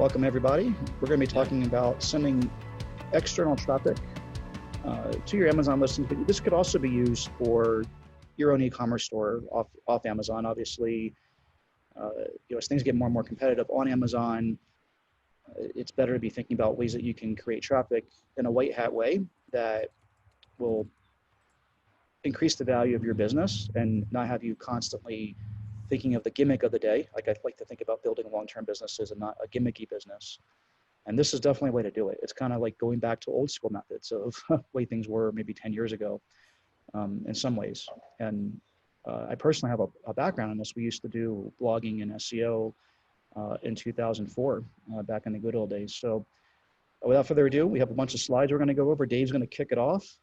Welcome everybody. We're going to be talking about sending external traffic to your Amazon listings, but this could also be used for your own e-commerce store off Amazon. Obviously, as things get more and more competitive on Amazon, it's better to be thinking about ways that you can create traffic in a white hat way that will increase the value of your business and not have you constantly thinking of the gimmick of the day. Like I like to think about building long-term businesses and not a gimmicky business. And this is definitely a way to do it. It's kind of like going back to old school methods of way things were maybe 10 years ago in some ways. And I personally have a background in this. We used to do blogging and SEO in 2004, back in the good old days. So without further ado, we have a bunch of slides we're going to go over. Dave's going to kick it off.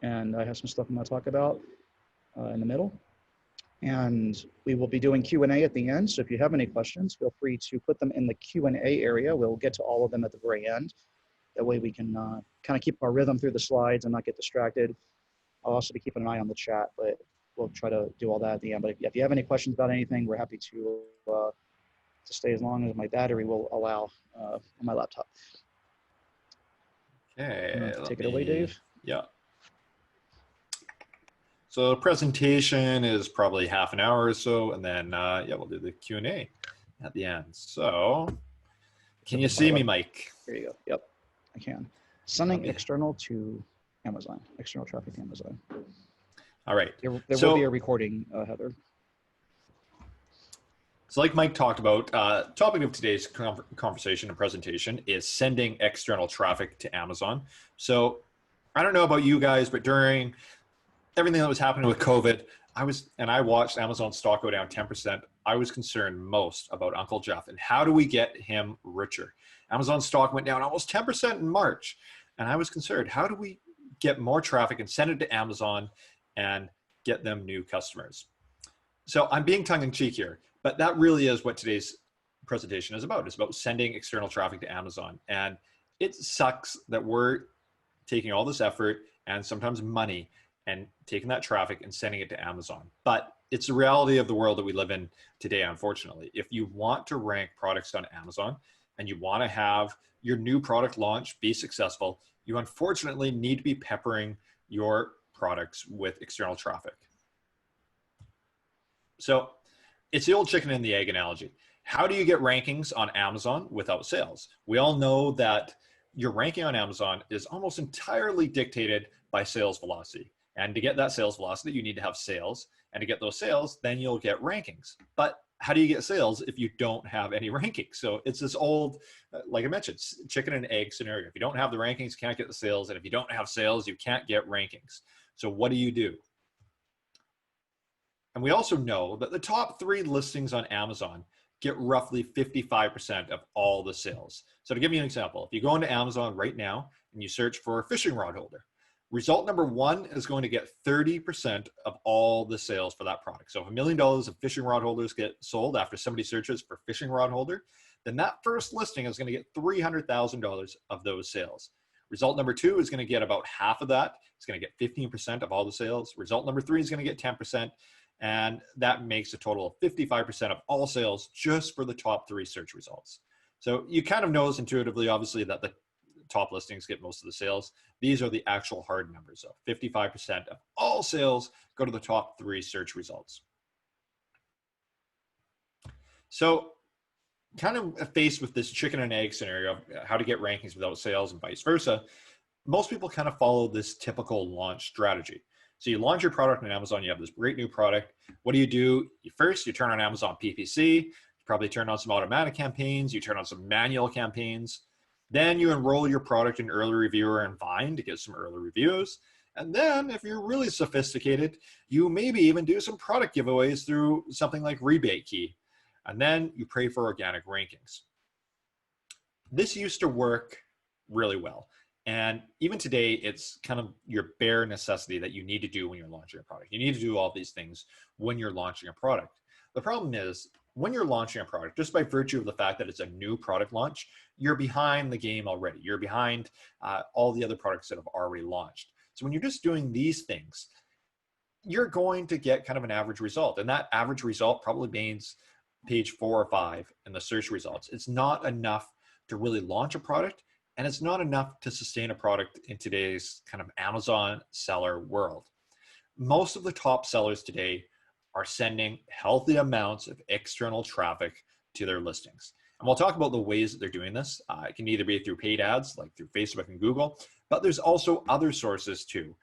And I have some stuff I'm going to talk about in the middle. And we will be doing Q&A at the end. So if you have any questions, feel free to put them in the Q&A area. We'll get to all of them at the very end. That way we can kind of keep our rhythm through the slides and not get distracted. I'll also be keeping an eye on the chat, but we'll try to do all that at the end. But if you have any questions about anything, we're happy to stay as long as my battery will allow on my laptop. Okay. Take it away, Dave. Yeah. So the presentation is probably half an hour or so, and then yeah, we'll do the Q&A at the end. So can you see me, Mike? Here you go. Yep, I can. Sending external to Amazon, external traffic to Amazon. All right. There will be a recording, Heather. So like Mike talked about, topic of today's conversation and presentation is sending external traffic to Amazon. So I don't know about you guys, but during everything that was happening with COVID, I watched Amazon stock go down 10%. I was concerned most about Uncle Jeff and how do we get him richer? Amazon stock went down almost 10% in March. And I was concerned, how do we get more traffic and send it to Amazon and get them new customers? So I'm being tongue in cheek here, but that really is what today's presentation is about. It's about sending external traffic to Amazon. And it sucks that we're taking all this effort and sometimes money and taking that traffic and sending it to Amazon. But it's the reality of the world that we live in today, unfortunately. If you want to rank products on Amazon and you want to have your new product launch be successful, you unfortunately need to be peppering your products with external traffic. So it's the old chicken and the egg analogy. How do you get rankings on Amazon without sales? We all know that your ranking on Amazon is almost entirely dictated by sales velocity. And to get that sales velocity, you need to have sales. And to get those sales, then you'll get rankings. But how do you get sales if you don't have any rankings? So it's this old, like I mentioned, chicken and egg scenario. If you don't have the rankings, you can't get the sales. And if you don't have sales, you can't get rankings. So what do? And we also know that the top 3 listings on Amazon get roughly 55% of all the sales. So to give you an example, if you go into Amazon right now and you search for a fishing rod holder, result number 1 is going to get 30% of all the sales for that product. So if $1 million of fishing rod holders get sold after somebody searches for fishing rod holder, then that first listing is going to get $300,000 of those sales. Result number 2 is going to get about half of that. It's going to get 15% of all the sales. Result number 3 is going to get 10%. And that makes a total of 55% of all sales just for the top 3 search results. So you kind of notice intuitively, obviously, that the top listings get most of the sales. These are the actual hard numbers. So 55% of all sales go to the top 3 search results. So kind of faced with this chicken and egg scenario of how to get rankings without sales and vice versa, most people kind of follow this typical launch strategy. So you launch your product on Amazon, you have this great new product. What do? First, you turn on Amazon PPC, you probably turn on some automatic campaigns, you turn on some manual campaigns. Then you enroll your product in Early Reviewer and Vine to get some early reviews. And then if you're really sophisticated, you maybe even do some product giveaways through something like Rebate Key. And then you pray for organic rankings. This used to work really well. And even today, it's kind of your bare necessity that you need to do when you're launching a product. You need to do all these things when you're launching a product. The problem is when you're launching a product, just by virtue of the fact that it's a new product launch, you're behind the game already. You're behind all the other products that have already launched. So when you're just doing these things, you're going to get kind of an average result. And that average result probably means page 4 or 5 in the search results. It's not enough to really launch a product, and it's not enough to sustain a product in today's kind of Amazon seller world. Most of the top sellers today are sending healthy amounts of external traffic to their listings. And we'll talk about the ways that they're doing this. It can either be through paid ads, like through Facebook and Google, but there's also other sources too,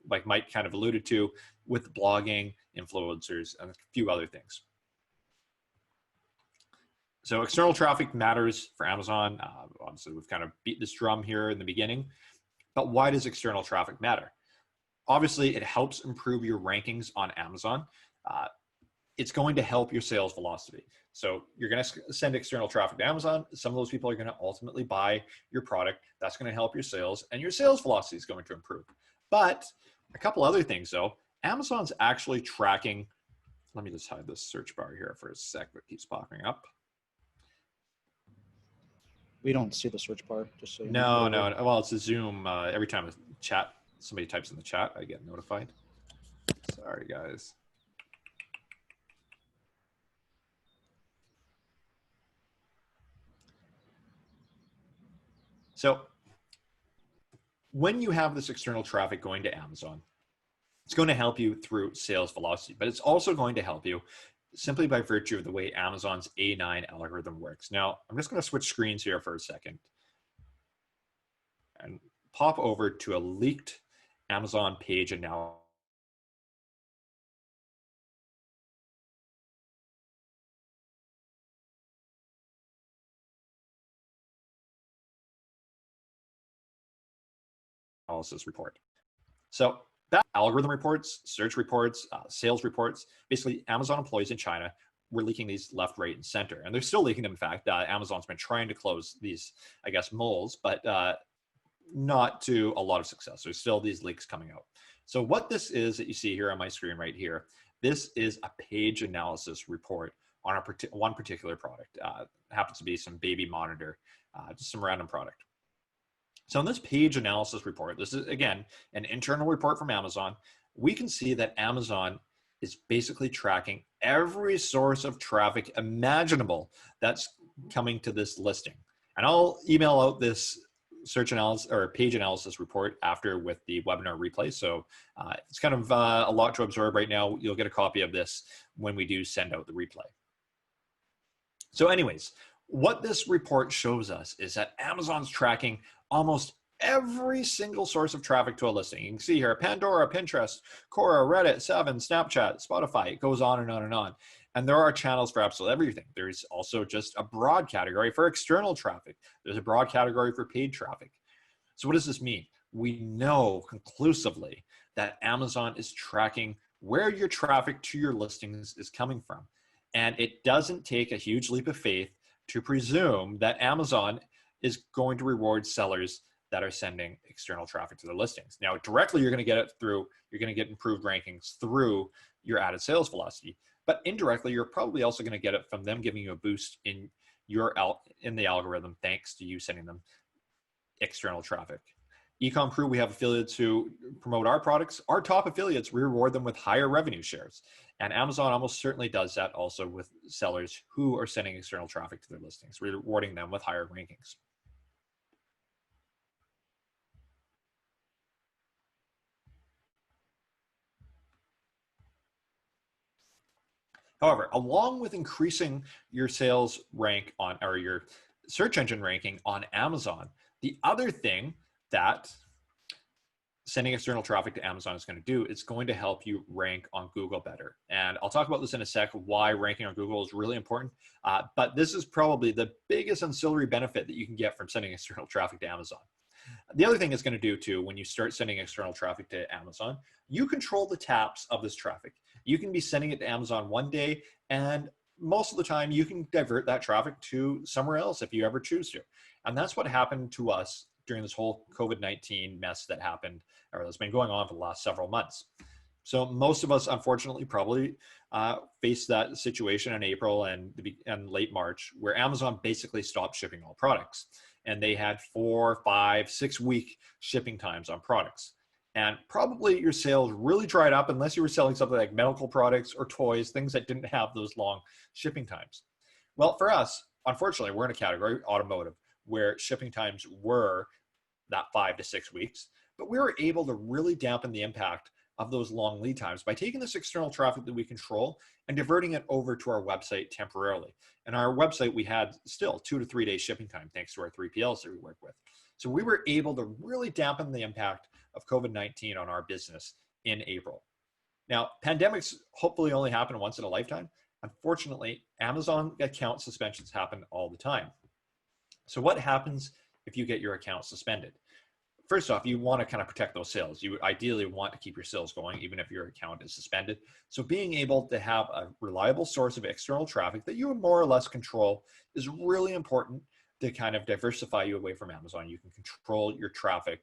like Mike kind of alluded to with blogging, influencers, and a few other things. So external traffic matters for Amazon. Obviously, we've kind of beat this drum here in the beginning, but why does external traffic matter? Obviously, it helps improve your rankings on Amazon. It's going to help your sales velocity. So you're going to send external traffic to Amazon. Some of those people are going to ultimately buy your product. That's going to help your sales, and your sales velocity is going to improve. But a couple other things though, Amazon's actually tracking, let me just hide this search bar here for a sec, but it keeps popping up. We don't see the search bar, just so you No, know. no. Well, it's a Zoom. Every time a chat, somebody types in the chat, I get notified. Sorry, guys. So when you have this external traffic going to Amazon, it's going to help you through sales velocity, but it's also going to help you simply by virtue of the way Amazon's A9 algorithm works. Now, I'm just going to switch screens here for a second and pop over to a leaked Amazon page analysis. Report. So that algorithm reports, search reports, sales reports, basically Amazon employees in China were leaking these left, right, and center. And they're still leaking them. In fact, Amazon's been trying to close these, I guess, moles, but not to a lot of success. There's still these leaks coming out. So what this is that you see here on my screen right here, this is a page analysis report on one particular product. It happens to be some baby monitor, just some random product. So in this page analysis report, this is, again, an internal report from Amazon. We can see that Amazon is basically tracking every source of traffic imaginable that's coming to this listing. And I'll email out this search analysis or page analysis report after with the webinar replay. So it's kind of a lot to absorb right now. You'll get a copy of this when we do send out the replay. So anyways, what this report shows us is that Amazon's tracking almost every single source of traffic to a listing. You can see here, Pandora, Pinterest, Quora, Reddit, Seven, Snapchat, Spotify, it goes on and on and on. And there are channels for absolutely everything. There's also just a broad category for external traffic. There's a broad category for paid traffic. So what does this mean? We know conclusively that Amazon is tracking where your traffic to your listings is coming from. And it doesn't take a huge leap of faith to presume that Amazon is going to reward sellers that are sending external traffic to their listings. Now, directly, you're going to get it through, you're going to get improved rankings through your added sales velocity. But indirectly, you're probably also going to get it from them giving you a boost in the algorithm, thanks to you sending them external traffic. EcomCrew, we have affiliates who promote our products. Our top affiliates, we reward them with higher revenue shares. And Amazon almost certainly does that also with sellers who are sending external traffic to their listings, rewarding them with higher rankings. However, along with increasing your sales rank on, or your search engine ranking on Amazon, the other thing that sending external traffic to Amazon is going to do, it's going to help you rank on Google better. And I'll talk about this in a sec, why ranking on Google is really important. But this is probably the biggest ancillary benefit that you can get from sending external traffic to Amazon. The other thing it's going to do too, when you start sending external traffic to Amazon, you control the taps of this traffic. You can be sending it to Amazon one day, and most of the time you can divert that traffic to somewhere else if you ever choose to. And that's what happened to us during this whole COVID-19 mess that happened, or that's been going on for the last several months. So most of us, unfortunately, probably faced that situation in April and late March, where Amazon basically stopped shipping all products. And they had 4, 5, 6 week shipping times on products. And probably your sales really dried up unless you were selling something like medical products or toys, things that didn't have those long shipping times. Well, for us, unfortunately, we're in a category, automotive, where shipping times were that 5 to 6 weeks, but we were able to really dampen the impact of those long lead times by taking this external traffic that we control and diverting it over to our website temporarily. And our website, we had still 2 to 3 days shipping time thanks to our 3PLs that we work with. So we were able to really dampen the impact of COVID-19 on our business in April. Now, pandemics hopefully only happen once in a lifetime. Unfortunately, Amazon account suspensions happen all the time. So what happens if you get your account suspended? First off, you want to kind of protect those sales. You ideally want to keep your sales going, even if your account is suspended. So being able to have a reliable source of external traffic that you more or less control is really important to kind of diversify you away from Amazon. You can control your traffic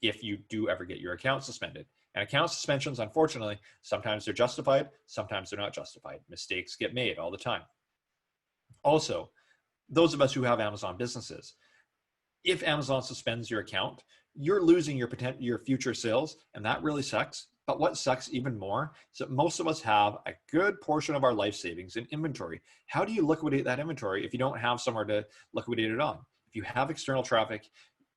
if you do ever get your account suspended. And account suspensions, unfortunately, sometimes they're justified, sometimes they're not justified. Mistakes get made all the time. Also, those of us who have Amazon businesses, if Amazon suspends your account, you're losing your future sales, and that really sucks. But what sucks even more is that most of us have a good portion of our life savings in inventory. How do you liquidate that inventory if you don't have somewhere to liquidate it on? If you have external traffic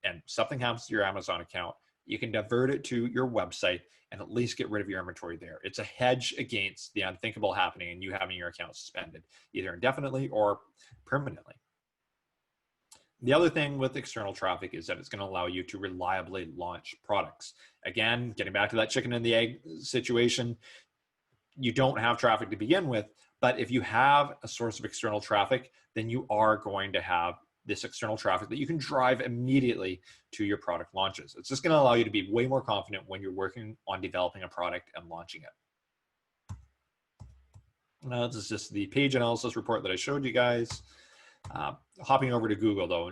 and something happens to your Amazon account, you can divert it to your website and at least get rid of your inventory there. It's a hedge against the unthinkable happening and you having your account suspended, either indefinitely or permanently. The other thing with external traffic is that it's going to allow you to reliably launch products. Again, getting back to that chicken and the egg situation, you don't have traffic to begin with, but if you have a source of external traffic, then you are going to have this external traffic that you can drive immediately to your product launches. It's just going to allow you to be way more confident when you're working on developing a product and launching it. Now, this is just the page analysis report that I showed you guys. Hopping over to Google, though,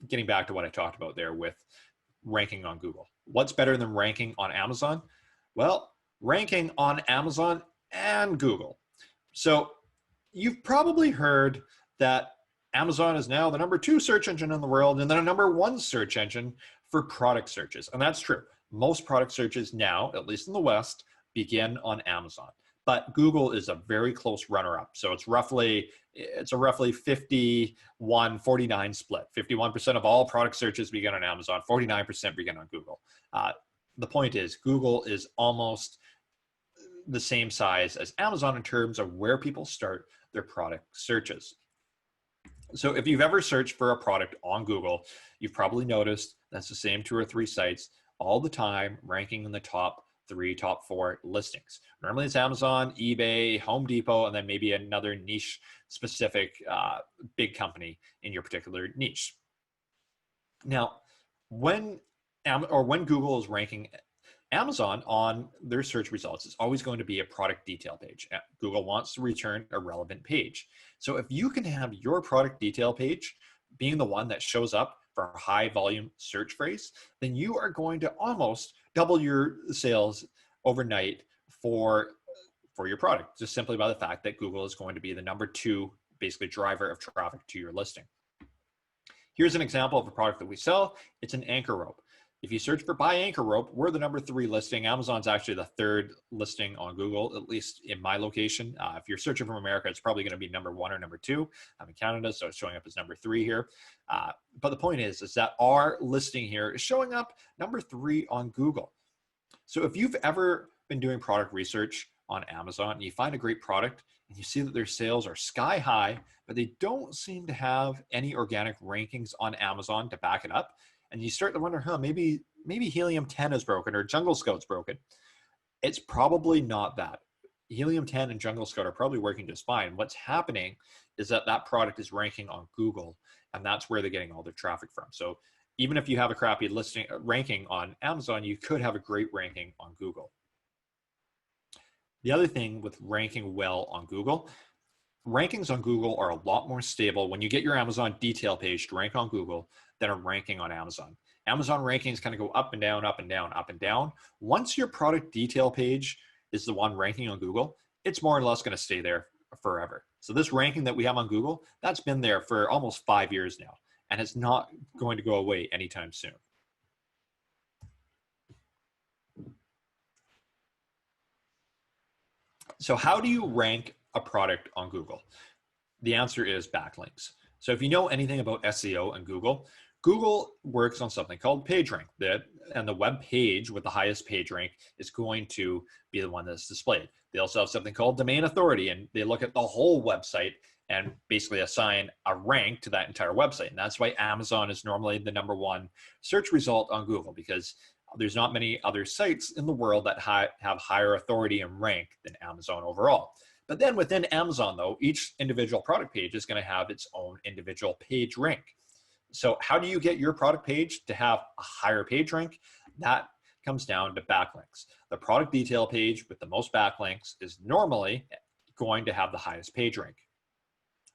getting back to what I talked about there with ranking on Google. What's better than ranking on Amazon? Well, ranking on Amazon and Google. So you've probably heard that Amazon is now the #2 search engine in the world and then a #1 search engine for product searches. And that's true. Most product searches now, at least in the West, begin on Amazon. But Google is a very close runner-up. So it's a roughly 51-49 split. 51% of all product searches begin on Amazon, 49% begin on Google. The point is, Google is almost the same size as Amazon in terms of where people start their product searches. So if you've ever searched for a product on Google, you've probably noticed that's the same 2 or 3 sites all the time, ranking in the top 3, top 4 listings. Normally it's Amazon, eBay, Home Depot, and then maybe another niche specific big company in your particular niche. Now, when Google is ranking Amazon on their search results, it's always going to be a product detail page. Google wants to return a relevant page. So if you can have your product detail page being the one that shows up for a high volume search phrase, then you are going to almost double your sales overnight for your product, just simply by the fact that Google is going to be the #2 basically driver of traffic to your listing. Here's an example of a product that we sell. It's an anchor rope. If you search for buy anchor rope, we're the #3 listing. Amazon's actually the 3rd listing on Google, at least in my location. If you're searching from America, it's probably going to be #1 or #2. I'm in Canada, so it's showing up as #3 here. But the point is that our listing here is showing up #3 on Google. So if you've ever been doing product research on Amazon and you find a great product and you see that their sales are sky high, but they don't seem to have any organic rankings on Amazon to back it up, and you start to wonder, maybe Helium 10 is broken or Jungle Scout's broken. It's probably not that. Helium 10 and Jungle Scout are probably working just fine. What's happening is that product is ranking on Google, and that's where they're getting all their traffic from. So even if you have a crappy listing ranking on Amazon, you could have a great ranking on Google. The other thing with ranking well on Google, rankings on Google are a lot more stable when you get your Amazon detail page to rank on Google than a ranking on Amazon. Amazon rankings kind of go up and down, up and down, up and down. Once your product detail page is the one ranking on Google, it's more or less going to stay there forever. So this ranking that we have on Google, that's been there for almost 5 years now, and it's not going to go away anytime soon. So how do you rank a product on Google? The answer is backlinks. So if you know anything about SEO and Google, Google works on something called PageRank, and the web page with the highest PageRank is going to be the one that's displayed. They also have something called domain authority, and they look at the whole website and basically assign a rank to that entire website. And that's why Amazon is normally the #1 search result on Google, because there's not many other sites in the world that have higher authority and rank than Amazon overall. But then within Amazon, though, each individual product page is going to have its own individual page rank. So how do you get your product page to have a higher page rank? That comes down to backlinks. The product detail page with the most backlinks is normally going to have the highest page rank.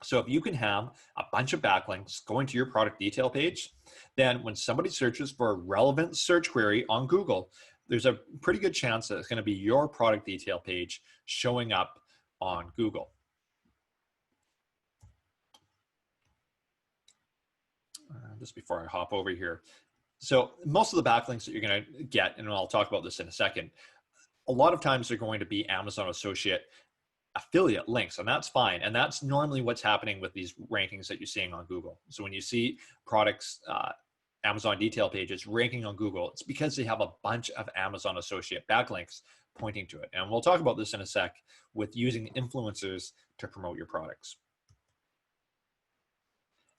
So if you can have a bunch of backlinks going to your product detail page, then when somebody searches for a relevant search query on Google, there's a pretty good chance that it's going to be your product detail page showing up on Google. Just before I hop over here. So most of the backlinks that you're going to get, and I'll talk about this in a second, a lot of times they're going to be Amazon associate affiliate links, and that's fine. And that's normally what's happening with these rankings that you're seeing on Google. So when you see products, Amazon detail pages ranking on Google, it's because they have a bunch of Amazon associate backlinks pointing to it. And we'll talk about this in a sec with using influencers to promote your products.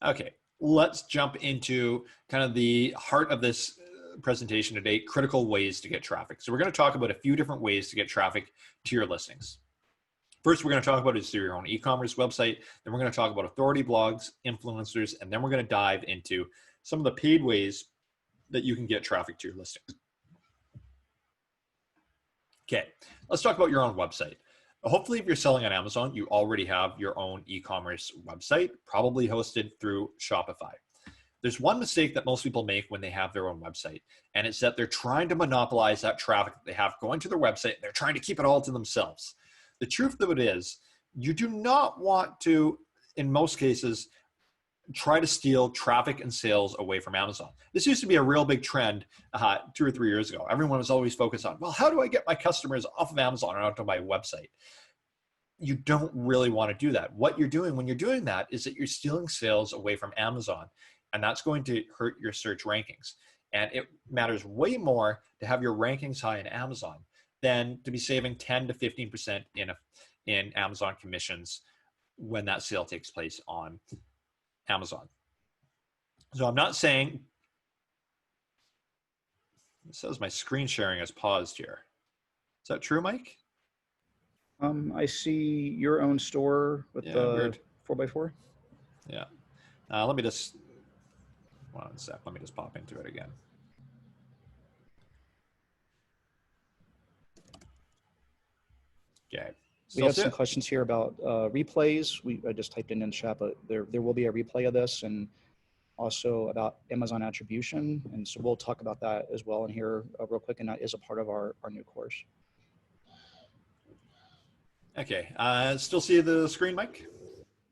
Okay, let's jump into kind of the heart of this presentation today, critical ways to get traffic. So we're going to talk about a few different ways to get traffic to your listings. First, we're going to talk about is through your own e-commerce website. Then we're going to talk about authority blogs, influencers, and then we're going to dive into some of the paid ways that you can get traffic to your listings. Okay, let's talk about your own website. Hopefully, if you're selling on Amazon, you already have your own e-commerce website, probably hosted through Shopify. There's one mistake that most people make when they have their own website, and it's that they're trying to monopolize that traffic that they have going to their website, and they're trying to keep it all to themselves. The truth of it is, you do not want to, in most cases, try to steal traffic and sales away from Amazon. This used to be a real big trend 2 or 3 years ago. Everyone was always focused on, well, how do I get my customers off of Amazon and onto my website? You don't really want to do that. What you're doing when you're doing that is that you're stealing sales away from Amazon, and that's going to hurt your search rankings. And it matters way more to have your rankings high in Amazon than to be saving 10 to 15% in Amazon commissions when that sale takes place on Amazon. So I'm not saying, it says my screen sharing has paused here. Is that true, Mike? I see your own store with the weird. 4x4. Yeah. Let me just, 1 sec. Let me just pop into it again. Okay. We have some questions here about replays. I just typed in chat, but there will be a replay of this, and also about Amazon attribution. And so we'll talk about that as well in here real quick, and that is a part of our new course. Okay. Still see the screen, Mike?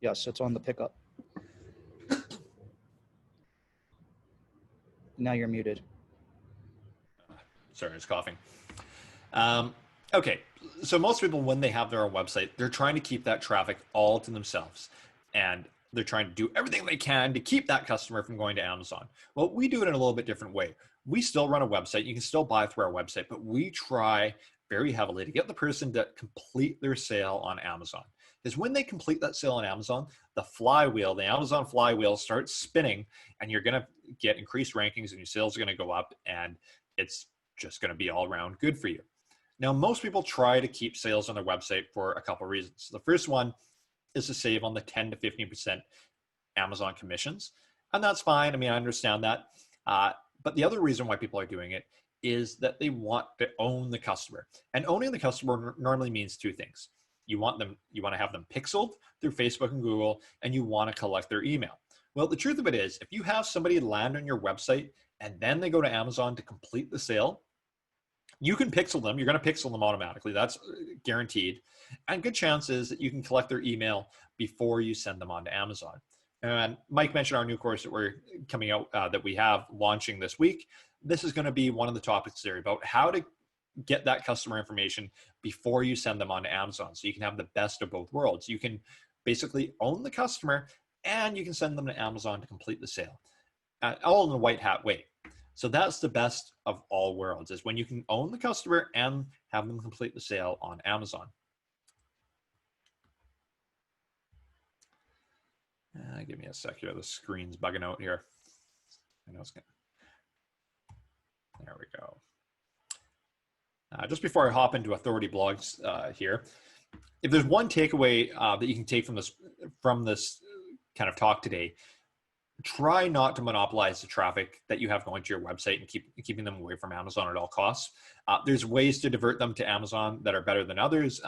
Yes, it's on the pickup. Now you're muted. Sorry, I was coughing. Okay, so most people, when they have their own website, they're trying to keep that traffic all to themselves. And they're trying to do everything they can to keep that customer from going to Amazon. Well, we do it in a little bit different way. We still run a website. You can still buy through our website, but we try very heavily to get the person to complete their sale on Amazon. Because when they complete that sale on Amazon, the flywheel, the Amazon flywheel starts spinning, and you're going to get increased rankings, and your sales are going to go up, and it's just going to be all around good for you. Now, most people try to keep sales on their website for a couple of reasons. The first one is to save on the 10 to 15% Amazon commissions. And that's fine. I mean, I understand that. But the other reason why people are doing it is that they want to own the customer. And owning the customer normally means 2 things. You want to have them pixeled through Facebook and Google, and you want to collect their email. Well, the truth of it is, if you have somebody land on your website and then they go to Amazon to complete the sale, you can pixel them. You're going to pixel them automatically. That's guaranteed. And good chances that you can collect their email before you send them on to Amazon. And Mike mentioned our new course that we're coming out, that we have launching this week. This is going to be one of the topics there about how to get that customer information before you send them on to Amazon. So you can have the best of both worlds. You can basically own the customer, and you can send them to Amazon to complete the sale. all in the white hat way. So that's the best of all worlds, is when you can own the customer and have them complete the sale on Amazon. Give me a sec here. The screen's bugging out here. I know it's gonna. There we go. Just before I hop into authority blogs here, if there's one takeaway that you can take from this kind of talk today, try not to monopolize the traffic that you have going to your website and keeping them away from Amazon at all costs. There's ways to divert them to Amazon that are better than others.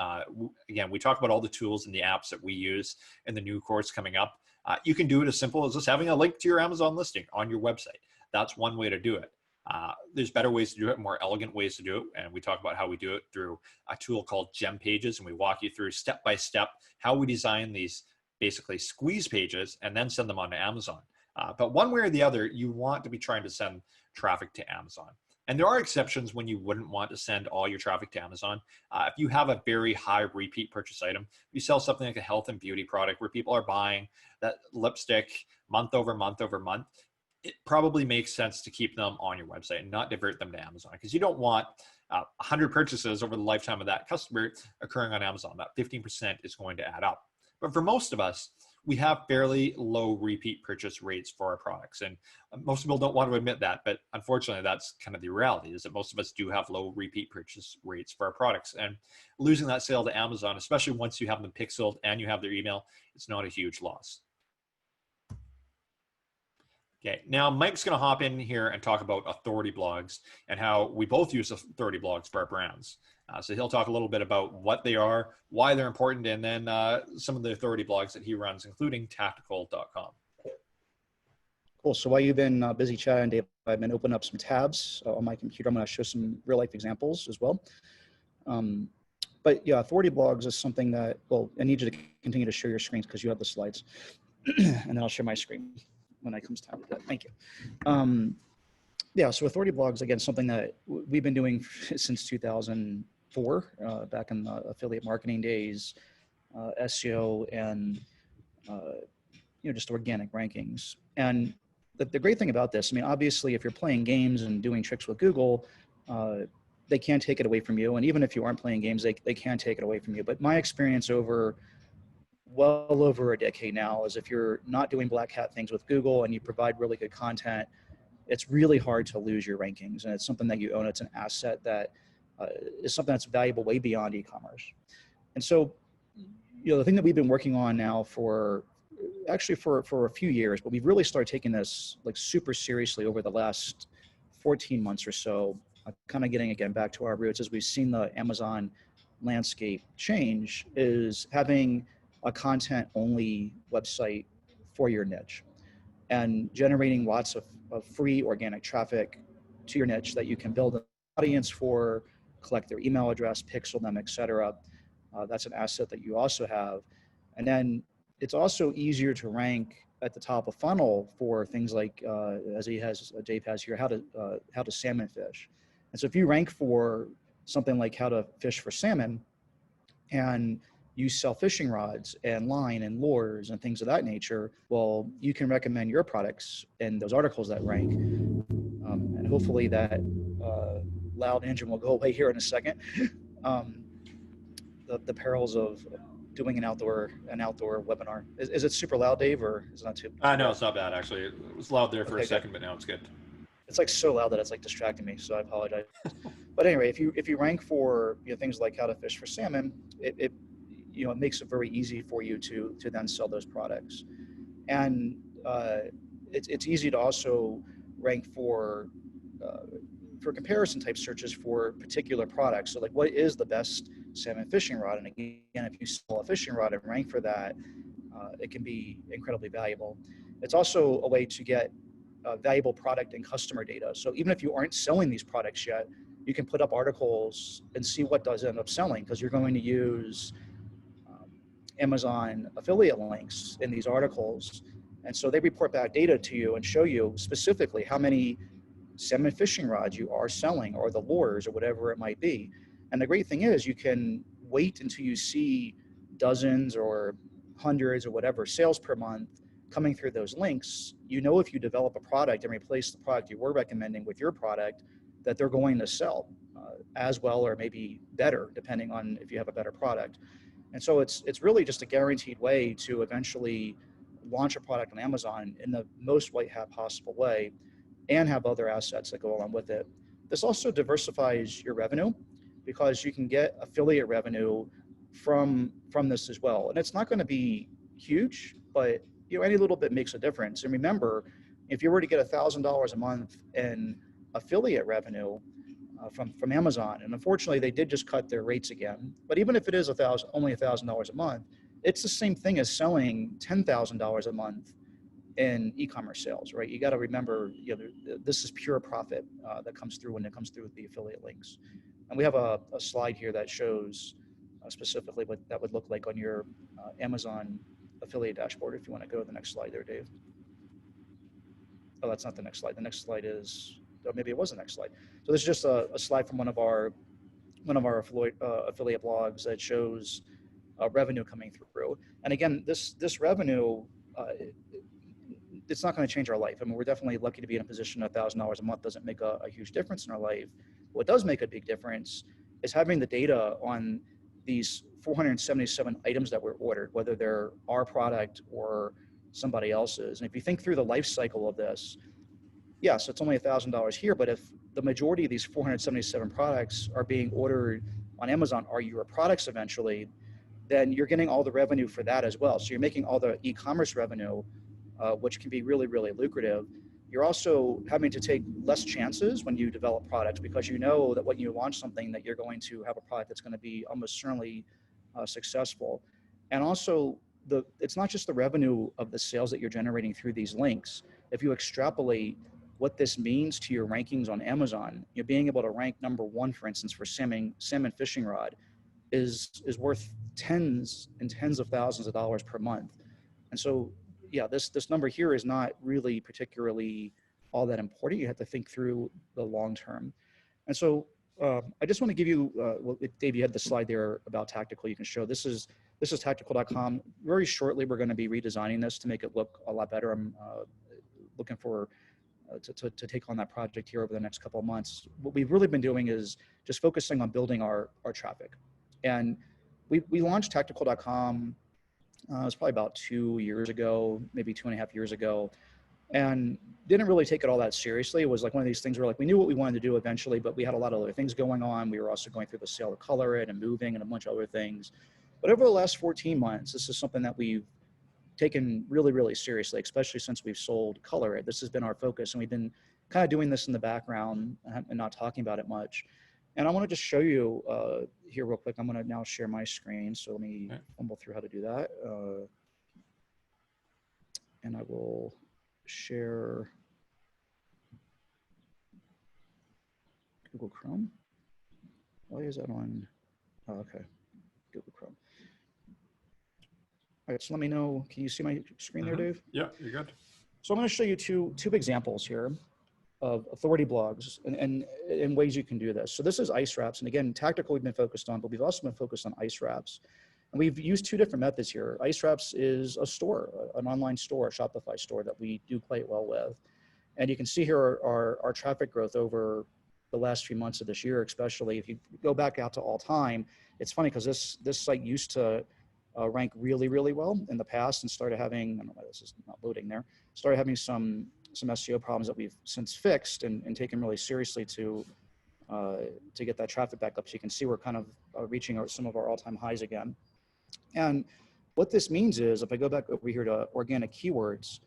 Again, we talk about all the tools and the apps that we use in the new course coming up. You can do it as simple as just having a link to your Amazon listing on your website. That's one way to do it. There's better ways to do it, more elegant ways to do it. And we talk about how we do it through a tool called Gem Pages. And we walk you through step by step how we design these basically squeeze pages and then send them on to Amazon. But one way or the other, you want to be trying to send traffic to Amazon. And there are exceptions when you wouldn't want to send all your traffic to Amazon. If you have a very high repeat purchase item, you sell something like a health and beauty product where people are buying that lipstick month over month over month, it probably makes sense to keep them on your website and not divert them to Amazon, because you don't want 100 purchases over the lifetime of that customer occurring on Amazon. That 15% is going to add up. But for most of us, we have fairly low repeat purchase rates for our products. And most people don't want to admit that, but unfortunately, that's kind of the reality, is that most of us do have low repeat purchase rates for our products. And losing that sale to Amazon, especially once you have them pixeled and you have their email, it's not a huge loss. Okay, now Mike's going to hop in here and talk about authority blogs and how we both use authority blogs for our brands. So he'll talk a little bit about what they are, why they're important, and then some of the authority blogs that he runs, including tactical.com. Cool. So while you've been busy chatting, Dave, I've been opening up some tabs on my computer. I'm going to show some real life examples as well. But yeah, authority blogs is something that, well, I need you to continue to share your screens because you have the slides. And then I'll share my screen when it comes time to that. Thank you. Yeah, so authority blogs, again, something that we've been doing since 2004, back in the affiliate marketing days, SEO, and just organic rankings. And the great thing about this, I mean, obviously, if you're playing games and doing tricks with Google, they can take it away from you. And even if you aren't playing games, they can take it away from you. But my experience well over a decade now is if you're not doing black hat things with Google and you provide really good content, it's really hard to lose your rankings. And it's something that you own. It's an asset that is something that's valuable way beyond e-commerce. And so, the thing that we've been working on now for a few years, but we've really started taking this like super seriously over the last 14 months or so, kind of getting again back to our roots as we've seen the Amazon landscape change, is having a content only website for your niche and generating lots of free organic traffic to your niche that you can build an audience for, collect their email address, pixel them, etc. That's an asset that you also have. And then it's also easier to rank at the top of funnel for things like, as Dave has here, how to salmon fish. And so if you rank for something like how to fish for salmon, and you sell fishing rods and line and lures and things of that nature, well, you can recommend your products in those articles that rank. And hopefully that loud engine will go away here in a second. The perils of doing an outdoor webinar. Is it super loud, Dave, or is it not too? No, it's not bad, actually. It was loud there for a second, but now it's good. It's like so loud that it's like distracting me, so I apologize. But anyway, if you rank for things like how to fish for salmon, it makes it very easy for you to then sell those products. And it's easy to also rank for comparison type searches for particular products. So like, what is the best salmon fishing rod? And again, if you sell a fishing rod and rank for that, it can be incredibly valuable. It's also a way to get valuable product and customer data. So even if you aren't selling these products yet, you can put up articles and see what does end up selling, because you're going to use Amazon affiliate links in these articles. And so they report back data to you and show you specifically how many salmon fishing rods you are selling, or the lures, or whatever it might be. And the great thing is you can wait until you see dozens or hundreds or whatever sales per month coming through those links, you know, if you develop a product and replace the product you were recommending with your product, that they're going to sell as well or maybe better, depending on if you have a better product. And so it's really just a guaranteed way to eventually launch a product on Amazon in the most white hat possible way and have other assets that go along with it. This also diversifies your revenue because you can get affiliate revenue from this as well. And it's not going to be huge, but you know, any little bit makes a difference. And remember, if you were to get $1,000 a month in affiliate revenue from Amazon, and unfortunately they did just cut their rates again, but even if it is only $1,000 a month, it's the same thing as selling $10,000 a month in e-commerce sales, right? You got to remember, you know, this is pure profit that comes through when it comes through with the affiliate links. And we have a slide here that shows specifically what that would look like on your Amazon affiliate dashboard. If you want to go to the next slide there, Dave. Oh, that's not the next slide. The next slide is, or maybe it was the next slide. So this is just a slide from one of our affiliate blogs that shows revenue coming through. And again, this revenue, it's not going to change our life. I mean, we're definitely lucky to be in a position $1,000 a month doesn't make a huge difference in our life. What does make a big difference is having the data on these 477 items that were ordered, whether they're our product or somebody else's. And if you think through the life cycle of this, yes, it's only $1,000 here, but if the majority of these 477 products are being ordered on Amazon are your products eventually, then you're getting all the revenue for that as well. So you're making all the e-commerce revenue, which can be really, really lucrative. You're also having to take less chances when you develop products because you know that when you launch something that you're going to have a product that's going to be almost certainly successful. And also, it's not just the revenue of the sales that you're generating through these links. If you extrapolate what this means to your rankings on Amazon, you're being able to rank #1, for instance, for salmon fishing rod is worth tens and tens of thousands of dollars per month. And so, yeah, this number here is not really particularly all that important. You have to think through the long term. And so I just want to give you, well, Dave, you had the slide there about Tactical. You can show this is tactical.com. Very shortly, we're going to be redesigning this to make it look a lot better. I'm looking for to take on that project here over the next couple of months. What we've really been doing is just focusing on building our traffic. And we launched tactical.com, it was probably about 2 years ago, maybe 2.5 years ago, and didn't really take it all that seriously. It was like one of these things where like we knew what we wanted to do eventually, but we had a lot of other things going on. We were also going through the sale to Color It and moving and a bunch of other things. But over the last 14 months, this is something that we've taken really, really seriously, especially since we've sold Color It. This has been our focus, and we've been kind of doing this in the background and not talking about it much. And I want to just show you here real quick. I'm going to now share my screen. So let me fumble through how to do that. And I will share Google Chrome. Why is that on? Oh, okay, Google Chrome. All right, so let me know. Can you see my screen there, Dave? Yeah, you're good. So I'm going to show you two examples here of authority blogs and ways you can do this. So this is ice wraps. And again, Tactical we've been focused on, but we've also been focused on ice wraps. And we've used two different methods here. Ice wraps is a store, an online store, a Shopify store that we do quite well with. And you can see here our traffic growth over the last few months of this year, especially if you go back out to all time. It's funny because this site used to rank really, really well in the past and started having, I don't know why this is not loading there, started having some SEO problems that we've since fixed and taken really seriously to get that traffic back up. So you can see we're kind of reaching some of our all-time highs again. And what this means is, if I go back over here to organic keywords,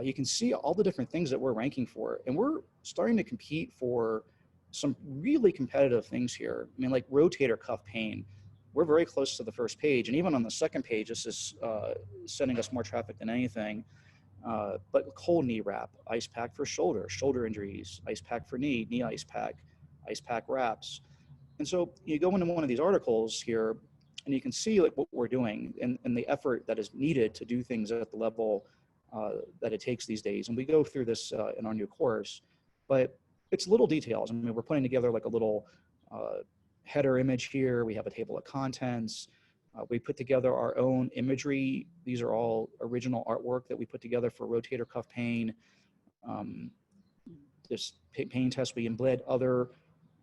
you can see all the different things that we're ranking for. And we're starting to compete for some really competitive things here. I mean, like rotator cuff pain. We're very close to the first page. And even on the second page, this is sending us more traffic than anything. But cold knee wrap, ice pack for shoulder injuries, ice pack for knee ice pack wraps. And so you go into one of these articles here and you can see like what we're doing and the effort that is needed to do things at the level that it takes these days. And we go through this in our new course, but it's little details. I mean, we're putting together like a little header image here. We have a table of contents. We put together our own imagery. These are all original artwork that we put together for rotator cuff pain. This pain test, we embed other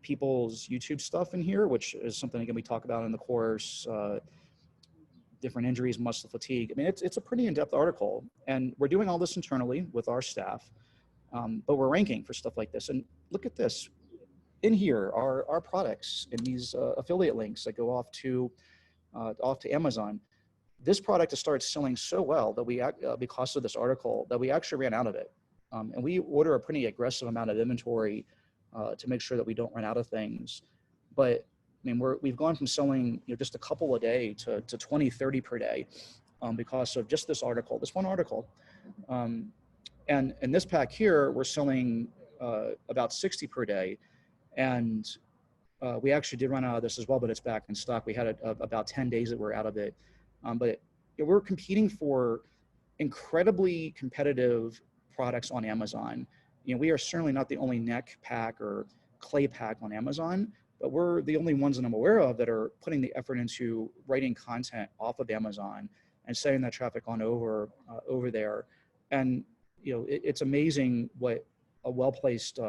people's YouTube stuff in here, which is something, again, we talk about in the course, different injuries, muscle fatigue. I mean, it's a pretty in-depth article, and we're doing all this internally with our staff, but we're ranking for stuff like this. And look at this. In here are our products in these affiliate links that go off to Amazon. This product has started selling so well that we, because of this article, that we actually ran out of it. And we order a pretty aggressive amount of inventory to make sure that we don't run out of things. But I mean, we've gone from selling just a couple a day to 20, 30 per day because of just this article, this one article. And in this pack here, we're selling about 60 per day. And we actually did run out of this as well, but it's back in stock. We had about 10 days that we're out of it. But we're competing for incredibly competitive products on Amazon. We are certainly not the only neck pack or clay pack on Amazon, but we're the only ones that I'm aware of that are putting the effort into writing content off of Amazon and sending that traffic on over there. And it's amazing what a well-placed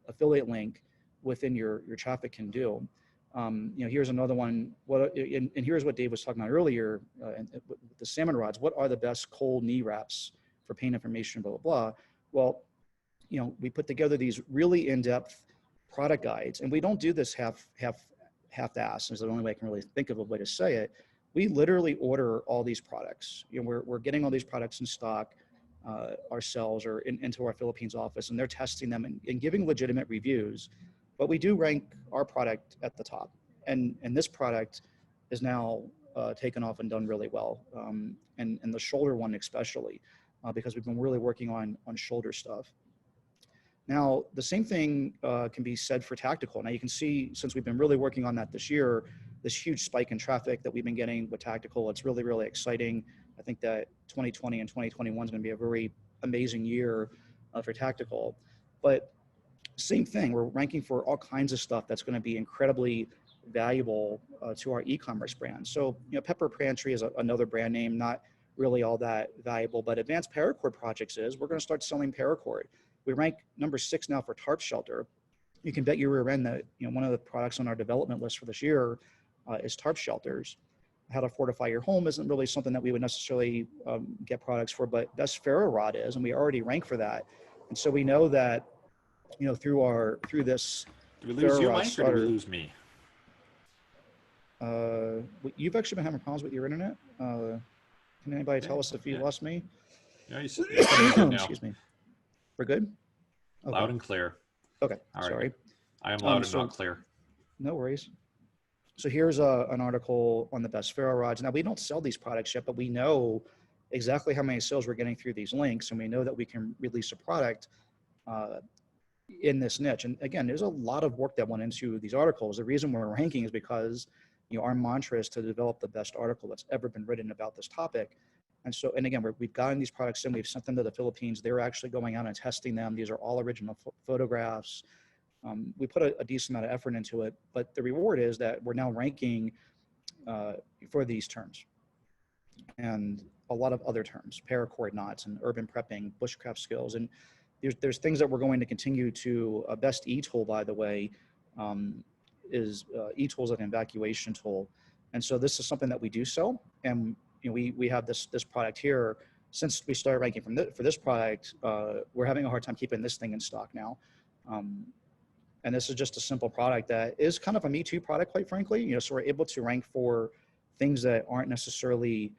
affiliate link within your traffic can do. Here's another one. And here's what Dave was talking about earlier, with the salmon rods. What are the best cold knee wraps for pain information, blah, blah, blah. Well, we put together these really in-depth product guides, and we don't do this half-assed, is the only way I can really think of a way to say it. We literally order all these products. We're getting all these products in stock ourselves or into our Philippines office, and they're testing them and giving legitimate reviews. But we do rank our product at the top. And this product is now taken off and done really well. And the shoulder one especially, because we've been really working on shoulder stuff. Now, the same thing can be said for tactical. Now you can see, since we've been really working on that this year, this huge spike in traffic that we've been getting with tactical. It's really, really exciting. I think that 2020 and 2021 is going to be a very amazing year for tactical. But same thing, we're ranking for all kinds of stuff that's going to be incredibly valuable to our e-commerce brand. So, Pepper Pantry is another brand name, not really all that valuable, but Advanced Paracord Projects we're going to start selling paracord. We rank number 6 now for tarp shelter. You can bet your rear end that one of the products on our development list for this year is tarp shelters. How to fortify your home isn't really something that we would necessarily get products for, but Best Ferro Rod is, and we already rank for that. And so we know that through this. Do we lose you, Mike, or do we lose me? You've actually been having problems with your internet. Can anybody tell us if you lost me? Yeah, you said good now. Excuse me. We're good? Okay. Loud and clear. Okay, all right. Sorry. I am loud and not clear. No worries. So here's an article on the Best Ferro Rods. Now, we don't sell these products yet, but we know exactly how many sales we're getting through these links, and we know that we can release a product in this niche. And again, there's a lot of work that went into these articles. The reason we're ranking is because our mantra is to develop the best article that's ever been written about this topic. And again, we've gotten these products in, we've sent them to the Philippines. They're actually going out and testing them. These are all original photographs. We put a decent amount of effort into it, but the reward is that we're now ranking for these terms and a lot of other terms, paracord knots and urban prepping, bushcraft skills. And there's things that we're going to continue to. Best e-tool, by the way, is e-tool is an evacuation tool. And so this is something that we do sell. And we have this product here. Since we started ranking for this product, we're having a hard time keeping this thing in stock now. And this is just a simple product that is kind of a Me Too product, quite frankly. So we're able to rank for things that aren't necessarily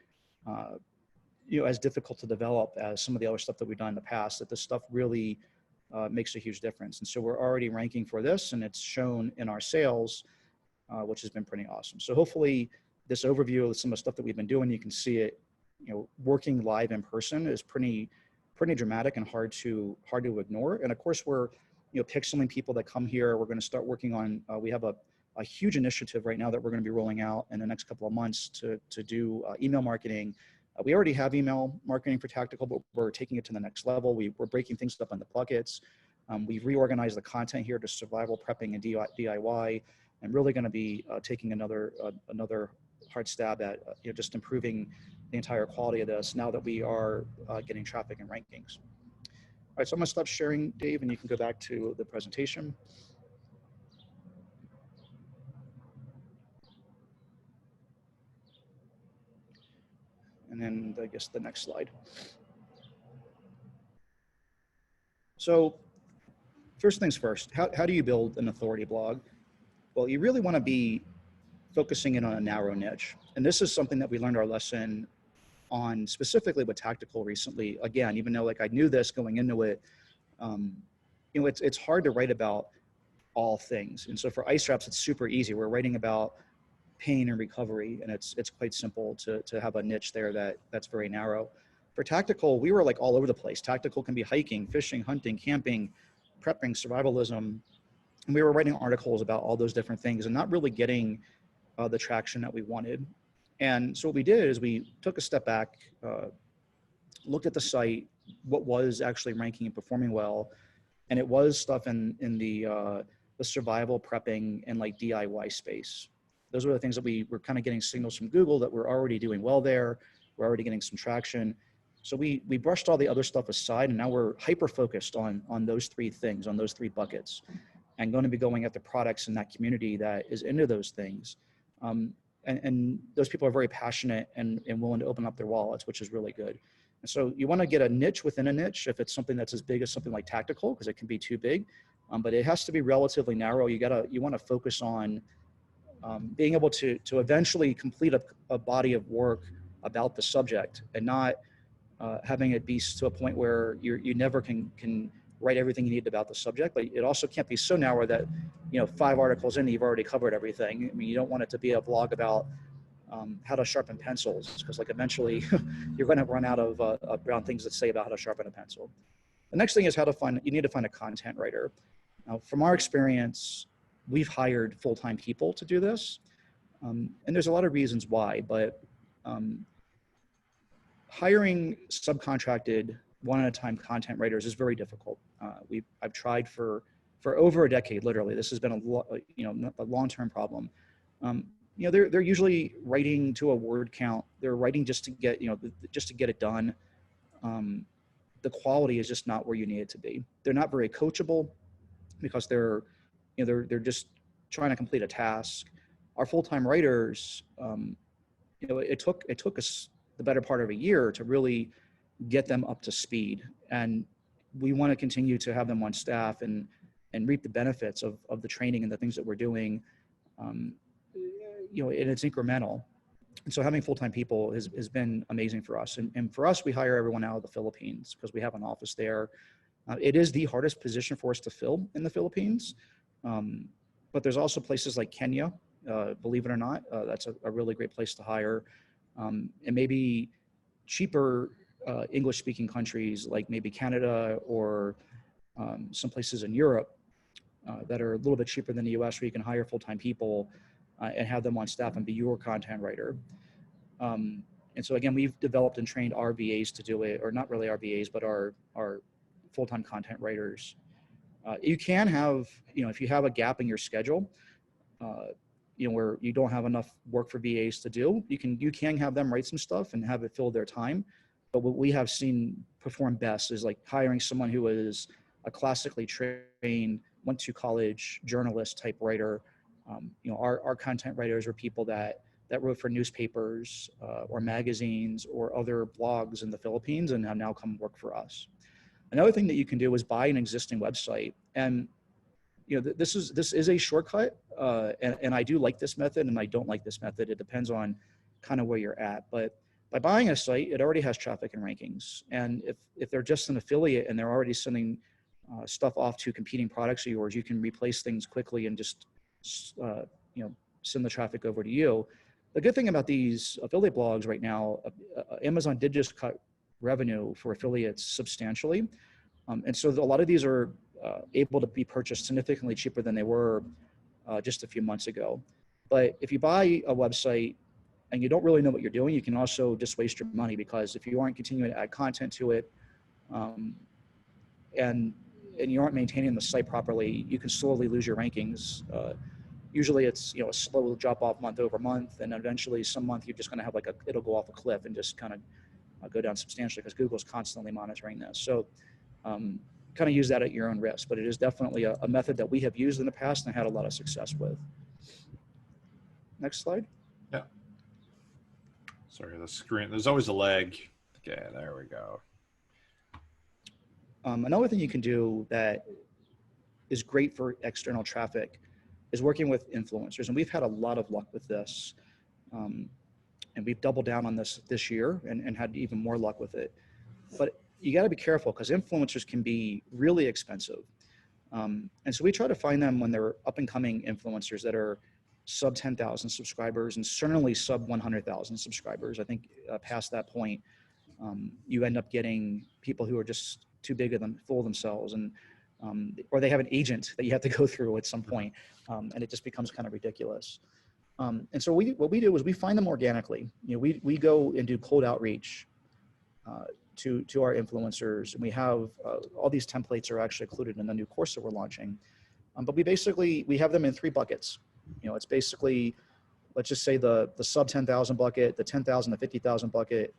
as difficult to develop as some of the other stuff that we've done in the past, that this stuff really makes a huge difference. And so we're already ranking for this, and it's shown in our sales, which has been pretty awesome. So hopefully this overview of some of the stuff that we've been doing, you can see it, working live in person is pretty dramatic and hard to ignore. And of course, we're pixeling people that come here. We're going to start working on, we have a huge initiative right now that we're going to be rolling out in the next couple of months to do email marketing. We already have email marketing for tactical, but we're taking it to the next level. We're breaking things up into buckets. We've reorganized the content here to survival, prepping, and DIY, and really going to be taking another hard stab at just improving the entire quality of this now that we are getting traffic and rankings. All right, so I'm gonna stop sharing, Dave, and you can go back to the presentation. And then I guess the next slide. So first things first, how do you build an authority blog? Well, you really want to be focusing in on a narrow niche. And this is something that we learned our lesson on specifically with tactical recently. Again, even though like I knew this going into it, it's hard to write about all things. And so for ice wraps, it's super easy. We're writing about pain and recovery, and it's quite simple to have a niche there that's very narrow. For tactical, we were like all over the place. Tactical can be hiking, fishing, hunting, camping, prepping, survivalism. And we were writing articles about all those different things and not really getting the traction that we wanted. And so what we did is we took a step back, looked at the site, what was actually ranking and performing well, and it was stuff in the survival, prepping, and like DIY space. Those were the things that we were kind of getting signals from Google that we're already doing well there. We're already getting some traction. So we brushed all the other stuff aside, and now we're hyper focused on those three things, on those three buckets, and going to be going after products in that community that is into those things. And those people are very passionate and willing to open up their wallets, which is really good. And so you want to get a niche within a niche if it's something that's as big as something like tactical, because it can be too big, but it has to be relatively narrow. You want to focus on being able to eventually complete a body of work about the subject, and not having it be to a point where you never can write everything you need about the subject. But it also can't be so narrow that 5 articles in, you've already covered everything. I mean, you don't want it to be a blog about how to sharpen pencils, because like eventually you're going to run out of brown things to say about how to sharpen a pencil. The next thing is you need to find a content writer. Now, from our experience, we've hired full-time people to do this. And there's a lot of reasons why, but hiring subcontracted one-at-a-time content writers is very difficult. I've tried for over a decade, literally. This has been a long-term problem. They're usually writing to a word count. They're writing just to get it done. The quality is just not where you need it to be. They're not very coachable because they're just trying to complete a task. Our full-time writers, it took us the better part of a year to really get them up to speed, and we want to continue to have them on staff and reap the benefits of the training and the things that we're doing. And it's incremental. And so having full-time people has been amazing for us. And for us, we hire everyone out of the Philippines because we have an office there. It is the hardest position for us to fill in the Philippines. But there's also places like Kenya, believe it or not, that's a really great place to hire. And maybe cheaper English-speaking countries like maybe Canada or some places in Europe that are a little bit cheaper than the US, where you can hire full-time people and have them on staff and be your content writer. And so again, we've developed and trained our VAs to do it, or not really our VAs, but our full-time content writers. You can have, if you have a gap in your schedule, where you don't have enough work for VAs to do, you can have them write some stuff and have it fill their time. But what we have seen perform best is like hiring someone who is a classically trained, went to college journalist type writer. Our content writers are people that wrote for newspapers or magazines or other blogs in the Philippines and have now come work for us. Another thing that you can do is buy an existing website. And this is a shortcut, and I do like this method and I don't like this method. It depends on kind of where you're at. But by buying a site, it already has traffic and rankings. And if they're just an affiliate and they're already sending stuff off to competing products of yours, you can replace things quickly and just send the traffic over to you. The good thing about these affiliate blogs right now, Amazon did just cut revenue for affiliates substantially. And so a lot of these are able to be purchased significantly cheaper than they were just a few months ago. But if you buy a website and you don't really know what you're doing, you can also just waste your money, because if you aren't continuing to add content to it and you aren't maintaining the site properly, you can slowly lose your rankings. Usually it's, a slow drop off month over month, and eventually some month you're just going to have it'll go off a cliff and just kind of go down substantially because Google's constantly monitoring this. So kind of use that at your own risk, but it is definitely a method that we have used in the past and had a lot of success with. Next slide. Yeah. Sorry, the screen, there's always a lag. Okay, there we go. Another thing you can do that is great for external traffic is working with influencers. And we've had a lot of luck with this. And we've doubled down on this year and had even more luck with it. But you got to be careful because influencers can be really expensive. And so we try to find them when they're up and coming influencers that are sub 10,000 subscribers and certainly sub 100,000 subscribers. I think past that point, you end up getting people who are just too big of them, full of themselves, and or they have an agent that you have to go through at some point, and it just becomes kind of ridiculous. And so what we do is we find them organically. We go and do cold outreach to our influencers, and we have all these templates are actually included in the new course that we're launching. But we have them in 3 buckets. It's basically, let's just say the sub 10,000 bucket, the 10,000 to 50,000 bucket.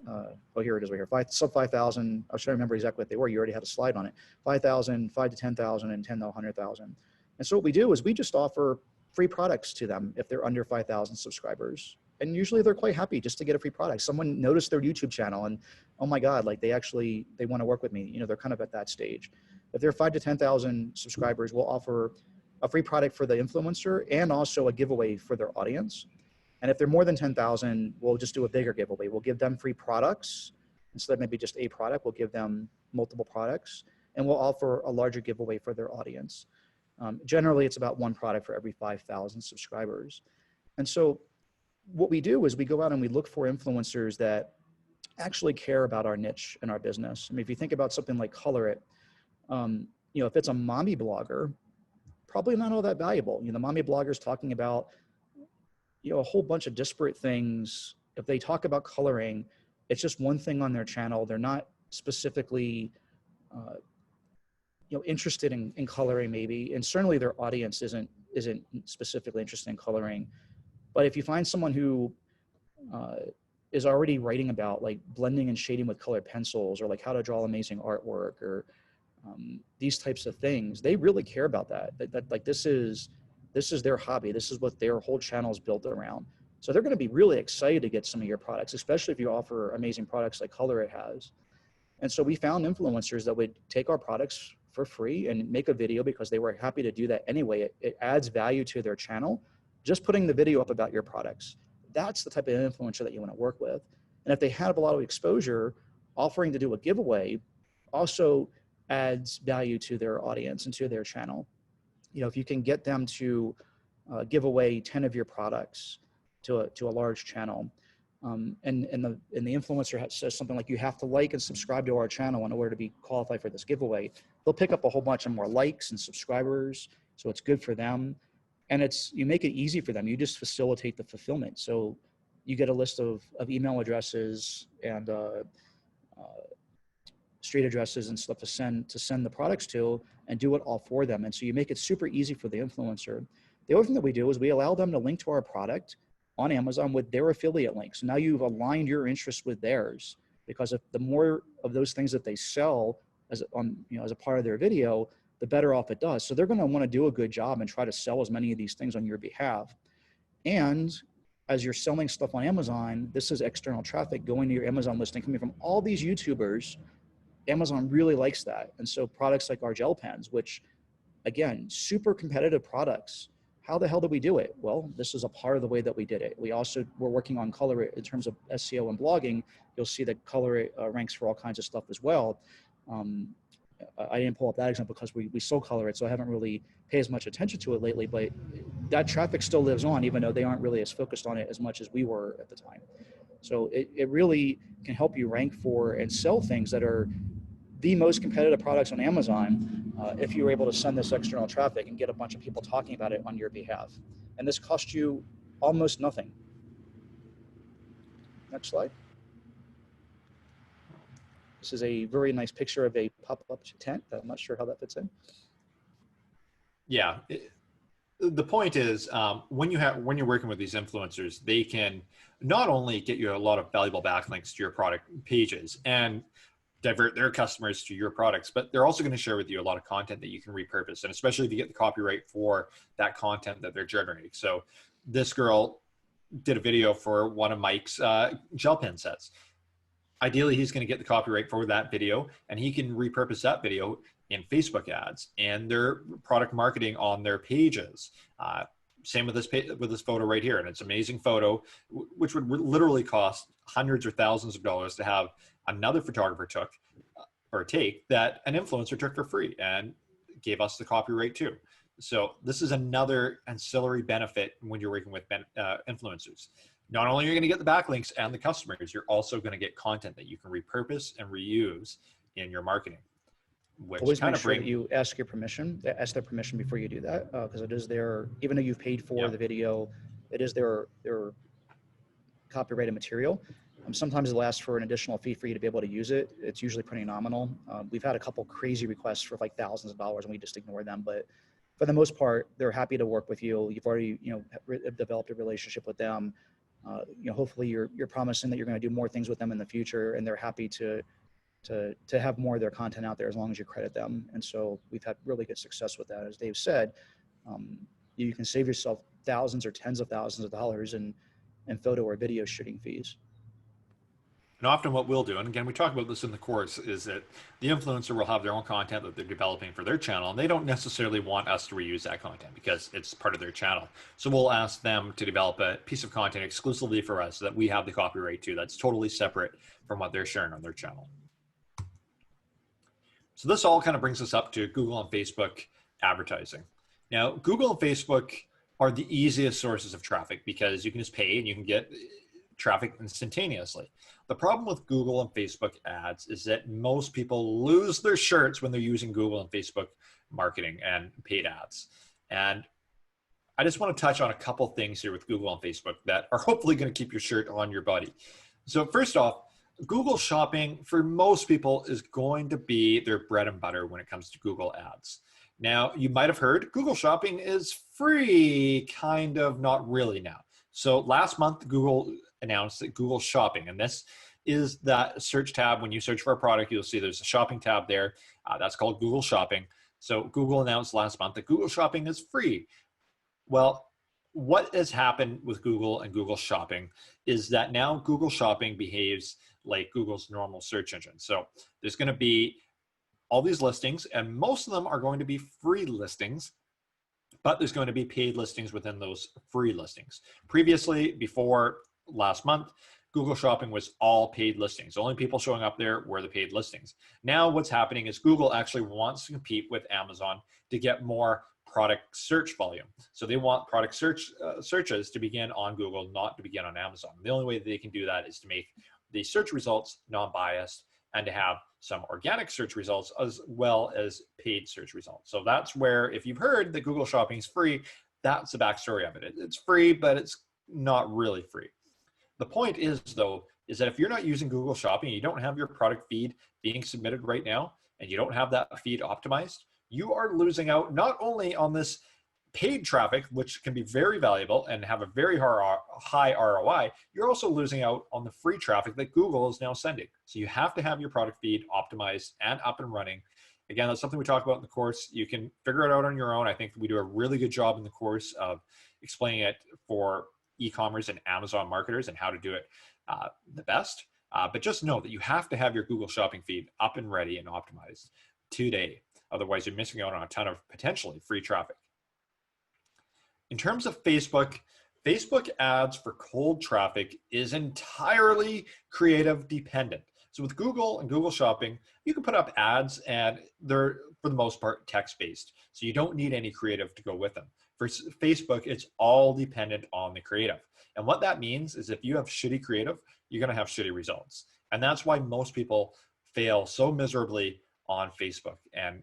Oh, here it is right here. Sub 5,000. I was trying to remember exactly what they were. You already had a slide on it. 5,000, 5 to 10,000, and 10 to 100,000. And so what we do is we just offer free products to them if they're under 5,000 subscribers. And usually they're quite happy just to get a free product. Someone noticed their YouTube channel and, oh my God, they want to work with me. They're kind of at that stage. If they're 5 to 10,000 subscribers, we'll offer a free product for the influencer and also a giveaway for their audience. And if they're more than 10,000, we'll just do a bigger giveaway. We'll give them free products. Instead of maybe just a product, we'll give them multiple products, and we'll offer a larger giveaway for their audience. Generally, it's about 1 product for every 5,000 subscribers. And so what we do is we go out and we look for influencers that actually care about our niche and our business. I mean, if you think about something like Color It, if it's a mommy blogger, probably not all that valuable. The mommy blogger is talking about a whole bunch of disparate things. If they talk about coloring, it's just one thing on their channel. They're not specifically interested in coloring maybe, and certainly their audience isn't specifically interested in coloring. But if you find someone who is already writing about blending and shading with colored pencils, or how to draw amazing artwork, or these types of things, they really care about that. This is their hobby. This is what their whole channel is built around. So they're going to be really excited to get some of your products, especially if you offer amazing products like Color It has. And so we found influencers that would take our products for free and make a video because they were happy to do that anyway. It adds value to their channel, just putting the video up about your products. That's the type of influencer that you want to work with. And if they have a lot of exposure, offering to do a giveaway also adds value to their audience and to their channel. If you can get them to give away 10 of your products to a large channel, and the influencer says something like, you have to like and subscribe to our channel in order to be qualified for this giveaway, they'll pick up a whole bunch of more likes and subscribers. So it's good for them. And you make it easy for them. You just facilitate the fulfillment. So you get a list of email addresses and street addresses and stuff to send the products to, and do it all for them. And so you make it super easy for the influencer. The other thing that we do is we allow them to link to our product on Amazon with their affiliate links. Now you've aligned your interests with theirs, because if the more of those things that they sell as a part of their video, the better off it does. So they're going to want to do a good job and try to sell as many of these things on your behalf. And as you're selling stuff on Amazon, this is external traffic going to your Amazon listing, coming from all these YouTubers. Amazon really likes that. And so products like our gel pens, which again, super competitive products. How the hell did we do it? Well, this is a part of the way that we did it. We also were working on Color It in terms of SEO and blogging. You'll see that Color It ranks for all kinds of stuff as well. I didn't pull up that example because we still Color It, so I haven't really paid as much attention to it lately, but that traffic still lives on, even though they aren't really as focused on it as much as we were at the time. So it really can help you rank for and sell things that are the most competitive products on Amazon if you were able to send this external traffic and get a bunch of people talking about it on your behalf. And this costs you almost nothing. Next slide. This is a very nice picture of a pop-up tent. I'm not sure how that fits in. Yeah. the point is, when you're working with these influencers, they can not only get you a lot of valuable backlinks to your product pages and divert their customers to your products, but they're also going to share with you a lot of content that you can repurpose, and especially if you get the copyright for that content that they're generating. So this girl did a video for one of Mike's gel pen sets. Ideally, he's going to get the copyright for that video, and he can repurpose that video in Facebook ads and their product marketing on their pages. Same with this photo right here, and it's an amazing photo, which would literally cost hundreds or thousands of dollars to have another photographer take that an influencer took for free and gave us the copyright too. So this is another ancillary benefit when you're working with influencers. Not only are you going to get the backlinks and the customers, you're also going to get content that you can repurpose and reuse in your marketing. Which always make sure that you ask their permission before you do that, because it is their, even though you've paid for the video, it is their copyrighted material. Sometimes they'll ask for an additional fee for you to be able to use it. It's usually pretty nominal. We've had a couple crazy requests for like thousands of dollars, and we just ignore them. But for the most part, they're happy to work with you. You've already, developed a relationship with them. Hopefully you're promising that you're going to do more things with them in the future, and they're happy to have more of their content out there as long as you credit them. And so we've had really good success with that. As Dave said, you can save yourself thousands or tens of thousands of dollars in photo or video shooting fees. And often what we'll do, and again, we talk about this in the course, is that the influencer will have their own content that they're developing for their channel, and they don't necessarily want us to reuse that content because it's part of their channel. So we'll ask them to develop a piece of content exclusively for us that we have the copyright to, that's totally separate from what they're sharing on their channel. So this all kind of brings us up to Google and Facebook advertising. Now, Google and Facebook are the easiest sources of traffic because you can just pay and you can get traffic instantaneously. The problem with Google and Facebook ads is that most people lose their shirts when they're using Google and Facebook marketing and paid ads. And I just want to touch on a couple things here with Google and Facebook that are hopefully going to keep your shirt on your body. So first off, Google Shopping for most people is going to be their bread and butter when it comes to Google ads. Now, you might have heard Google Shopping is free, kind of, not really now. So last month, Google announced that Google Shopping, and this is that search tab. When you search for a product, you'll see there's a shopping tab there. That's called Google Shopping. So Google announced last month that Google Shopping is free. Well, what has happened with Google and Google Shopping is that now Google Shopping behaves like Google's normal search engine. So there's going to be all these listings, and most of them are going to be free listings, but there's going to be paid listings within those free listings. Previously, before last month, Google Shopping was all paid listings. The only people showing up there were the paid listings. Now what's happening is Google actually wants to compete with Amazon to get more product search volume. So they want product searches to begin on Google, not to begin on Amazon. The only way that they can do that is to make the search results non-biased and to have some organic search results as well as paid search results. So that's where, if you've heard that Google Shopping is free, that's the backstory of it. It's free, but it's not really free. The point is, though, is that if you're not using Google Shopping, you don't have your product feed being submitted right now, and you don't have that feed optimized, you are losing out not only on this paid traffic, which can be very valuable and have a very high ROI, you're also losing out on the free traffic that Google is now sending. So you have to have your product feed optimized and up and running. Again, that's something we talk about in the course. You can figure it out on your own. I think we do a really good job in the course of explaining it for e-commerce and Amazon marketers and how to do it the best. But just know that you have to have your Google Shopping feed up and ready and optimized today. Otherwise, you're missing out on a ton of potentially free traffic. In terms of Facebook, Facebook ads for cold traffic is entirely creative dependent. So with Google and Google Shopping, you can put up ads and they're, for the most part, text-based. So you don't need any creative to go with them. For Facebook, it's all dependent on the creative. And what that means is if you have shitty creative, you're going to have shitty results. And that's why most people fail so miserably on Facebook and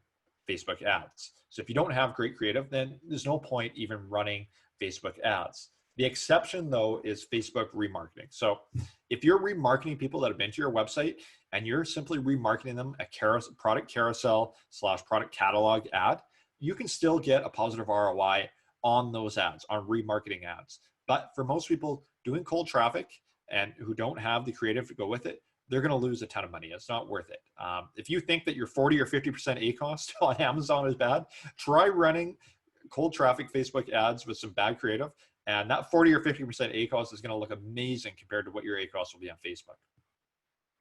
Facebook ads. So if you don't have great creative, then there's no point even running Facebook ads. The exception, though, is Facebook remarketing. So if you're remarketing people that have been to your website and you're simply remarketing them a product carousel / product catalog ad, you can still get a positive ROI on those ads, on remarketing ads. But for most people doing cold traffic and who don't have the creative to go with it, they're going to lose a ton of money. It's not worth it. If you think that your 40 or 50% ACost on Amazon is bad, try running cold traffic Facebook ads with some bad creative, and that 40 or 50% ACost is going to look amazing compared to what your ACost will be on Facebook.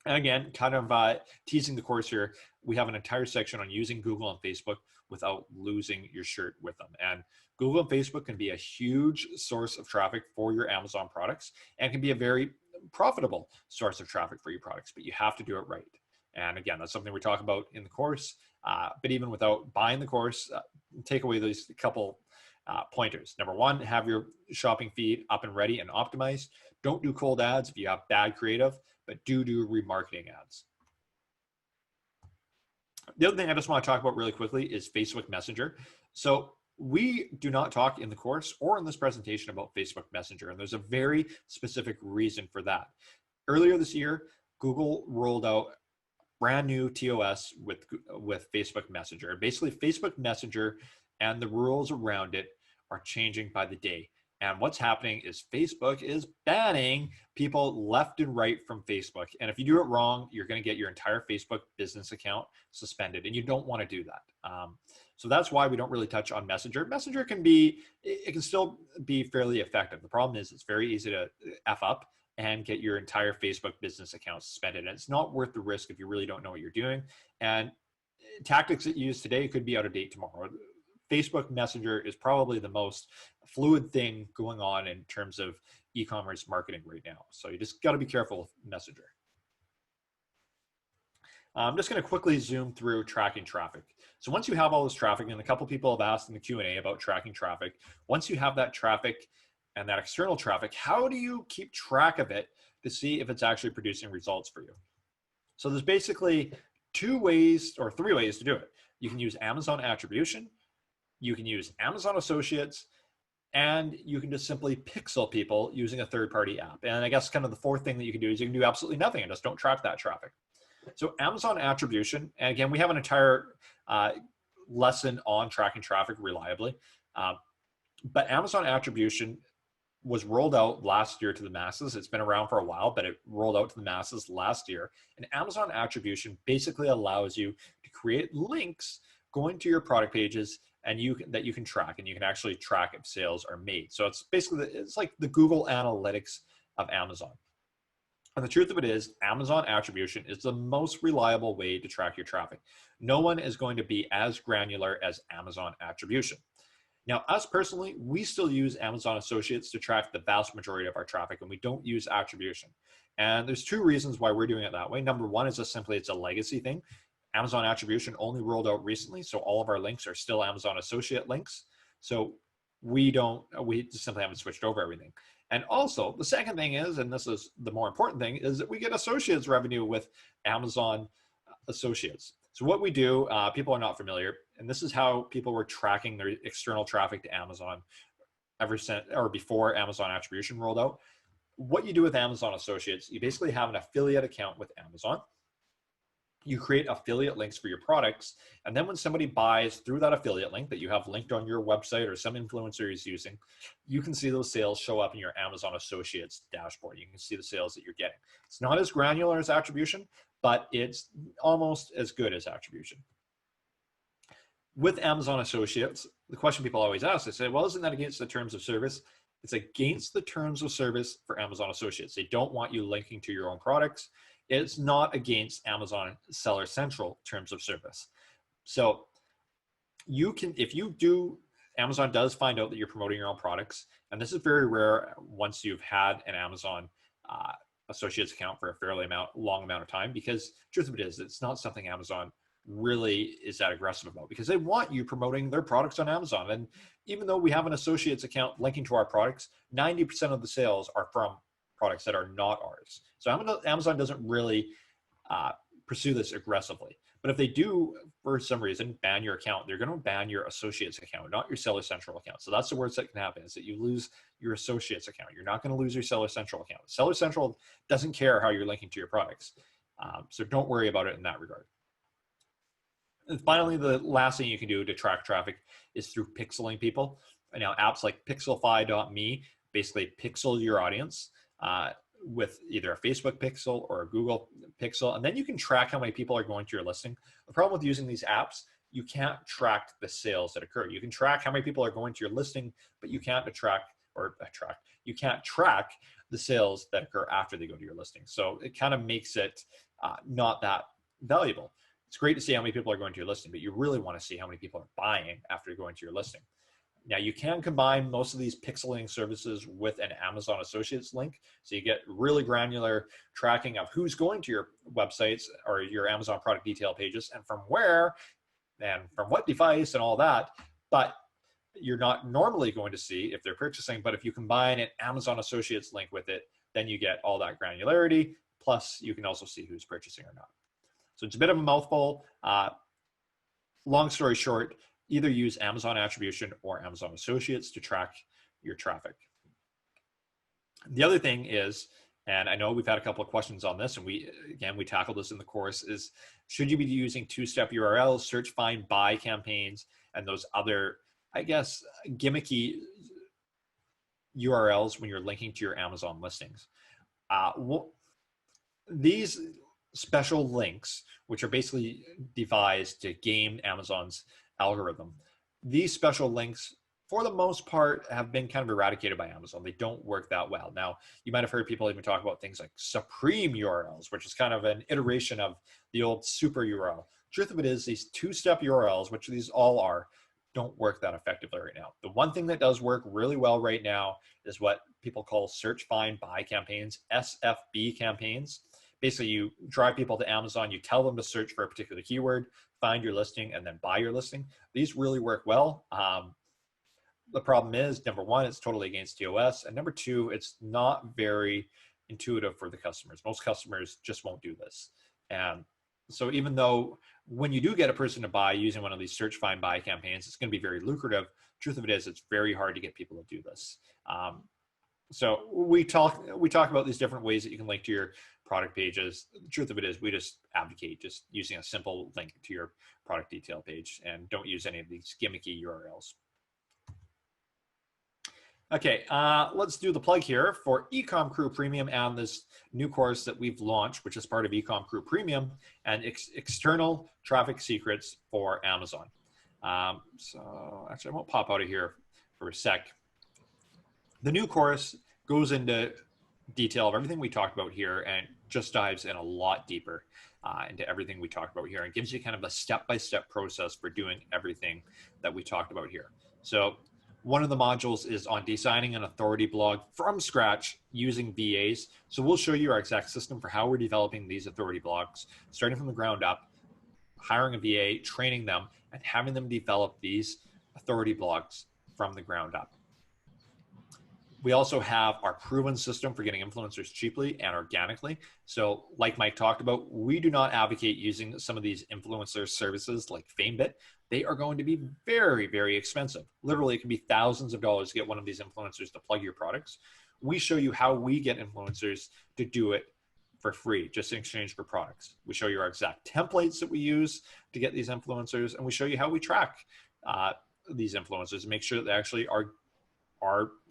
And again, kind of teasing the course here, we have an entire section on using Google and Facebook without losing your shirt with them. And Google and Facebook can be a huge source of traffic for your Amazon products and can be a very profitable source of traffic for your products, but you have to do it right. And again, that's something we talk about in the course. But even without buying the course, take away these couple pointers. Number one, have your shopping feed up and ready and optimized. Don't do cold ads if you have bad creative, but do remarketing ads. The other thing I just want to talk about really quickly is Facebook Messenger. So we do not talk in the course or in this presentation about Facebook Messenger, and there's a very specific reason for that. Earlier this year, Google rolled out brand new TOS with Facebook Messenger. Basically, Facebook Messenger and the rules around it are changing by the day. And what's happening is Facebook is banning people left and right from Facebook. And if you do it wrong, you're going to get your entire Facebook business account suspended, and you don't want to do that. So that's why we don't really touch on Messenger. Messenger can still be fairly effective. The problem is it's very easy to F up and get your entire Facebook business account suspended. And it's not worth the risk if you really don't know what you're doing. And tactics that you use today could be out of date tomorrow. Facebook Messenger is probably the most fluid thing going on in terms of e-commerce marketing right now. So you just got to be careful with Messenger. I'm just going to quickly zoom through tracking traffic. So once you have all this traffic, and a couple people have asked in the Q&A about tracking traffic, once you have that traffic and that external traffic, how do you keep track of it to see if it's actually producing results for you? So there's basically 2 ways or 3 ways to do it. You can use Amazon attribution, you can use Amazon Associates, and you can just simply pixel people using a third-party app. And I guess kind of the 4th thing that you can do is you can do absolutely nothing and just don't track that traffic. So Amazon attribution, and again, we have an entire lesson on tracking traffic reliably, but Amazon attribution was rolled out last year to the masses. It's been around for a while, but it rolled out to the masses last year. And Amazon attribution basically allows you to create links going to your product pages and you can track, and you can actually track if sales are made. So it's basically, it's like the Google Analytics of Amazon. And the truth of it is, Amazon attribution is the most reliable way to track your traffic. No one is going to be as granular as Amazon attribution. Now, us personally, we still use Amazon Associates to track the vast majority of our traffic, and we don't use attribution. And there's 2 reasons why we're doing it that way. Number one is just simply it's a legacy thing. Amazon attribution only rolled out recently, so all of our links are still Amazon Associate links. So we just simply haven't switched over everything. And also, the second thing is, and this is the more important thing, is that we get associates revenue with Amazon Associates. So what we do, people are not familiar, and this is how people were tracking their external traffic to Amazon ever since or before Amazon attribution rolled out. What you do with Amazon Associates, you basically have an affiliate account with Amazon. You create affiliate links for your products. And then when somebody buys through that affiliate link that you have linked on your website or some influencer is using, you can see those sales show up in your Amazon Associates dashboard. You can see the sales that you're getting. It's not as granular as attribution, but it's almost as good as attribution. With Amazon Associates, the question people always ask, they say, well, isn't that against the terms of service? It's against the terms of service for Amazon Associates. They don't want you linking to your own products. It's not against Amazon Seller Central terms of service. So you can, if you do, Amazon does find out that you're promoting your own products. And this is very rare once you've had an Amazon Associates account for a fairly long amount of time, because truth of it is, it's not something Amazon really is that aggressive about, because they want you promoting their products on Amazon. And even though we have an Associates account linking to our products, 90% of the sales are from products that are not ours. So Amazon doesn't really pursue this aggressively. But if they do, for some reason, ban your account, they're going to ban your Associates account, not your Seller Central account. So that's the worst that can happen, is that you lose your Associates account. You're not going to lose your Seller Central account. Seller Central doesn't care how you're linking to your products. So don't worry about it in that regard. And finally, the last thing you can do to track traffic is through pixeling people. Now, apps like pixelfy.me basically pixel your audience with either a Facebook pixel or a Google pixel, and then you can track how many people are going to your listing. The problem with using these apps, you can't track the sales that occur. You can track how many people are going to your listing, but you can't you can't track the sales that occur after they go to your listing. So it kind of makes it not that valuable. It's great to see how many people are going to your listing, but you really want to see how many people are buying after going to your listing. Now, you can combine most of these pixeling services with an Amazon Associates link. So you get really granular tracking of who's going to your websites or your Amazon product detail pages and from where and from what device and all that. But you're not normally going to see if they're purchasing. But if you combine an Amazon Associates link with it, then you get all that granularity. Plus, you can also see who's purchasing or not. So it's a bit of a mouthful. Long story short, either use Amazon Attribution or Amazon Associates to track your traffic. The other thing is, and I know we've had a couple of questions on this, and we tackled this in the course, is should you be using two-step URLs, search, find, buy campaigns, and those other, I guess, gimmicky URLs when you're linking to your Amazon listings? These special links, which are basically devised to game Amazon's algorithm, these special links, for the most part, have been kind of eradicated by Amazon. They don't work that well. Now, you might have heard people even talk about things like supreme URLs, which is kind of an iteration of the old super URL. Truth of it is, these two-step URLs, which these all are, don't work that effectively right now. The one thing that does work really well right now is what people call search, find, buy campaigns, SFB campaigns. Basically, you drive people to Amazon, you tell them to search for a particular keyword, find your listing, and then buy your listing. These really work well. The problem is, number one, it's totally against TOS. And number two, it's not very intuitive for the customers. Most customers just won't do this. And so even though when you do get a person to buy using one of these search, find, buy campaigns, it's going to be very lucrative. Truth of it is, it's very hard to get people to do this. So we talk about these different ways that you can link to your product pages. The truth of it is, we just advocate just using a simple link to your product detail page and don't use any of these gimmicky URLs. Okay, let's do the plug here for EcomCrew Premium and this new course that we've launched, which is part of EcomCrew Premium and external traffic secrets for Amazon. So actually, I won't pop out of here for a sec. The new course goes into detail of everything we talked about here and just dives in a lot deeper into everything we talked about here and gives you kind of a step-by-step process for doing everything that we talked about here. So one of the modules is on designing an authority blog from scratch using VAs. So we'll show you our exact system for how we're developing these authority blogs, starting from the ground up, hiring a VA, training them, and having them develop these authority blogs from the ground up. We also have our proven system for getting influencers cheaply and organically. So like Mike talked about, we do not advocate using some of these influencer services like FameBit. They are going to be very, very expensive. Literally, it can be thousands of dollars to get one of these influencers to plug your products. We show you how we get influencers to do it for free, just in exchange for products. We show you our exact templates that we use to get these influencers, and we show you how we track these influencers and make sure that they actually are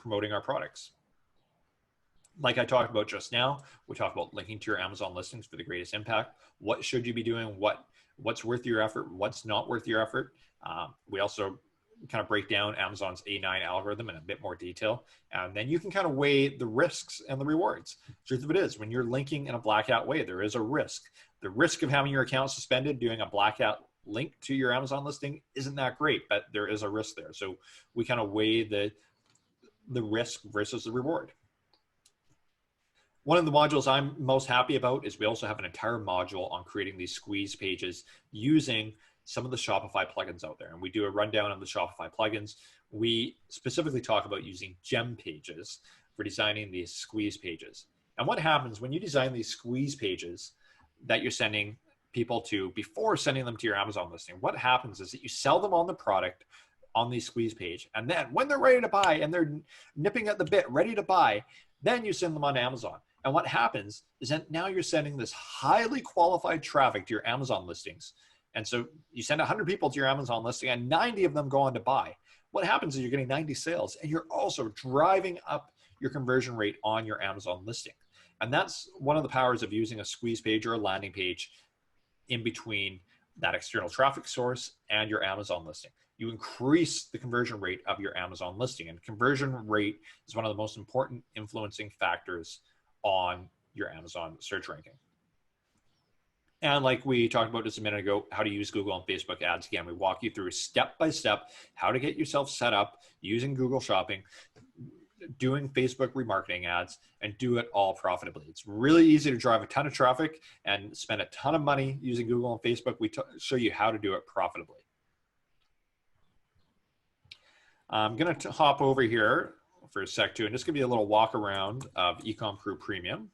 promoting our products. Like I talked about just now, we talked about linking to your Amazon listings for the greatest impact. What should you be doing? What's worth your effort? What's not worth your effort? We also kind of break down Amazon's A9 algorithm in a bit more detail. And then you can kind of weigh the risks and the rewards. Truth of it is, when you're linking in a blackout way, there is a risk. The risk of having your account suspended doing a blackout link to your Amazon listing isn't that great, but there is a risk there. So we kind of weigh the risk versus the reward. One of the modules I'm most happy about is we also have an entire module on creating these squeeze pages using some of the Shopify plugins out there. And we do a rundown of the Shopify plugins. We specifically talk about using gem pages for designing these squeeze pages. And what happens when you design these squeeze pages that you're sending people to before sending them to your Amazon listing, what happens is that you sell them on the product on the squeeze page. And then when they're ready to buy and they're nipping at the bit, ready to buy, then you send them on Amazon. And what happens is that now you're sending this highly qualified traffic to your Amazon listings. And so you send 100 people to your Amazon listing and 90 of them go on to buy. what happens is you're getting 90 sales and you're also driving up your conversion rate on your Amazon listing. And that's one of the powers of using a squeeze page or a landing page in between that external traffic source and your Amazon listing. You increase the conversion rate of your Amazon listing, and conversion rate is one of the most important influencing factors on your Amazon search ranking. And like we talked about just a minute ago, how to use Google and Facebook ads. Again, we walk you through step by step how to get yourself set up using Google Shopping, doing Facebook remarketing ads, and do it all profitably. It's really easy to drive a ton of traffic and spend a ton of money using Google and Facebook. We show you how to do it profitably. I'm going to hop over here for a sec too, and just give you a little walk around of EcomCrew Premium.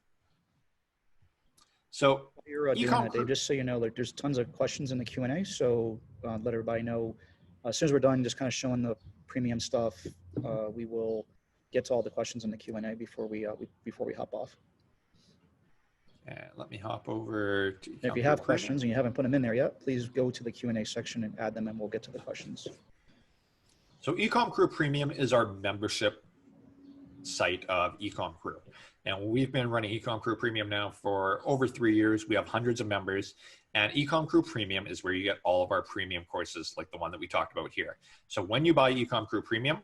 So you're doing that, Dave, just so you know, like there's tons of questions in the Q&A. So let everybody know as soon as we're done, just kind of showing the premium stuff, we will get to all the questions in the Q&A before we hop off. And let me hop over to if you have questions and you haven't put them in there yet, please go to the Q&A section and add them, and we'll get to the questions. So EcomCrew Premium is our membership site of EcomCrew. And we've been running EcomCrew Premium now for over 3 years. We have hundreds of members, and EcomCrew Premium is where you get all of our premium courses like the one that we talked about here. So when you buy EcomCrew Premium,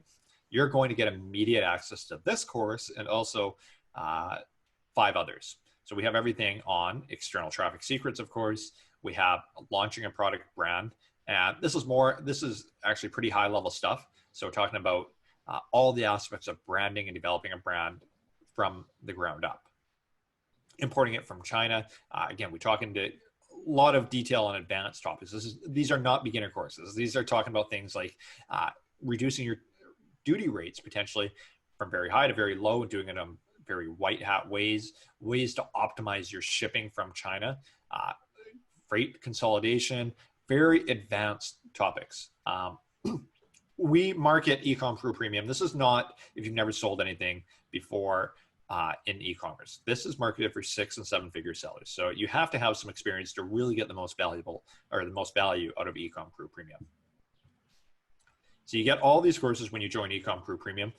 you're going to get immediate access to this course and also 5 others. So we have everything on external traffic secrets, of course. We have launching a product brand. And this is actually pretty high level stuff. So we're talking about all the aspects of branding and developing a brand from the ground up. Importing it from China. Again, we talk into a lot of detail on advanced topics. These are not beginner courses. These are talking about things like reducing your duty rates potentially from very high to very low, and doing it in very white hat ways to optimize your shipping from China, freight consolidation, very advanced topics. We market EcomCrew Premium. This is not if you've never sold anything before in e-commerce. This is marketed for 6- and 7-figure sellers. So you have to have some experience to really get the most valuable or the most value out of EcomCrew Premium. So you get all these courses when you join EcomCrew Premium.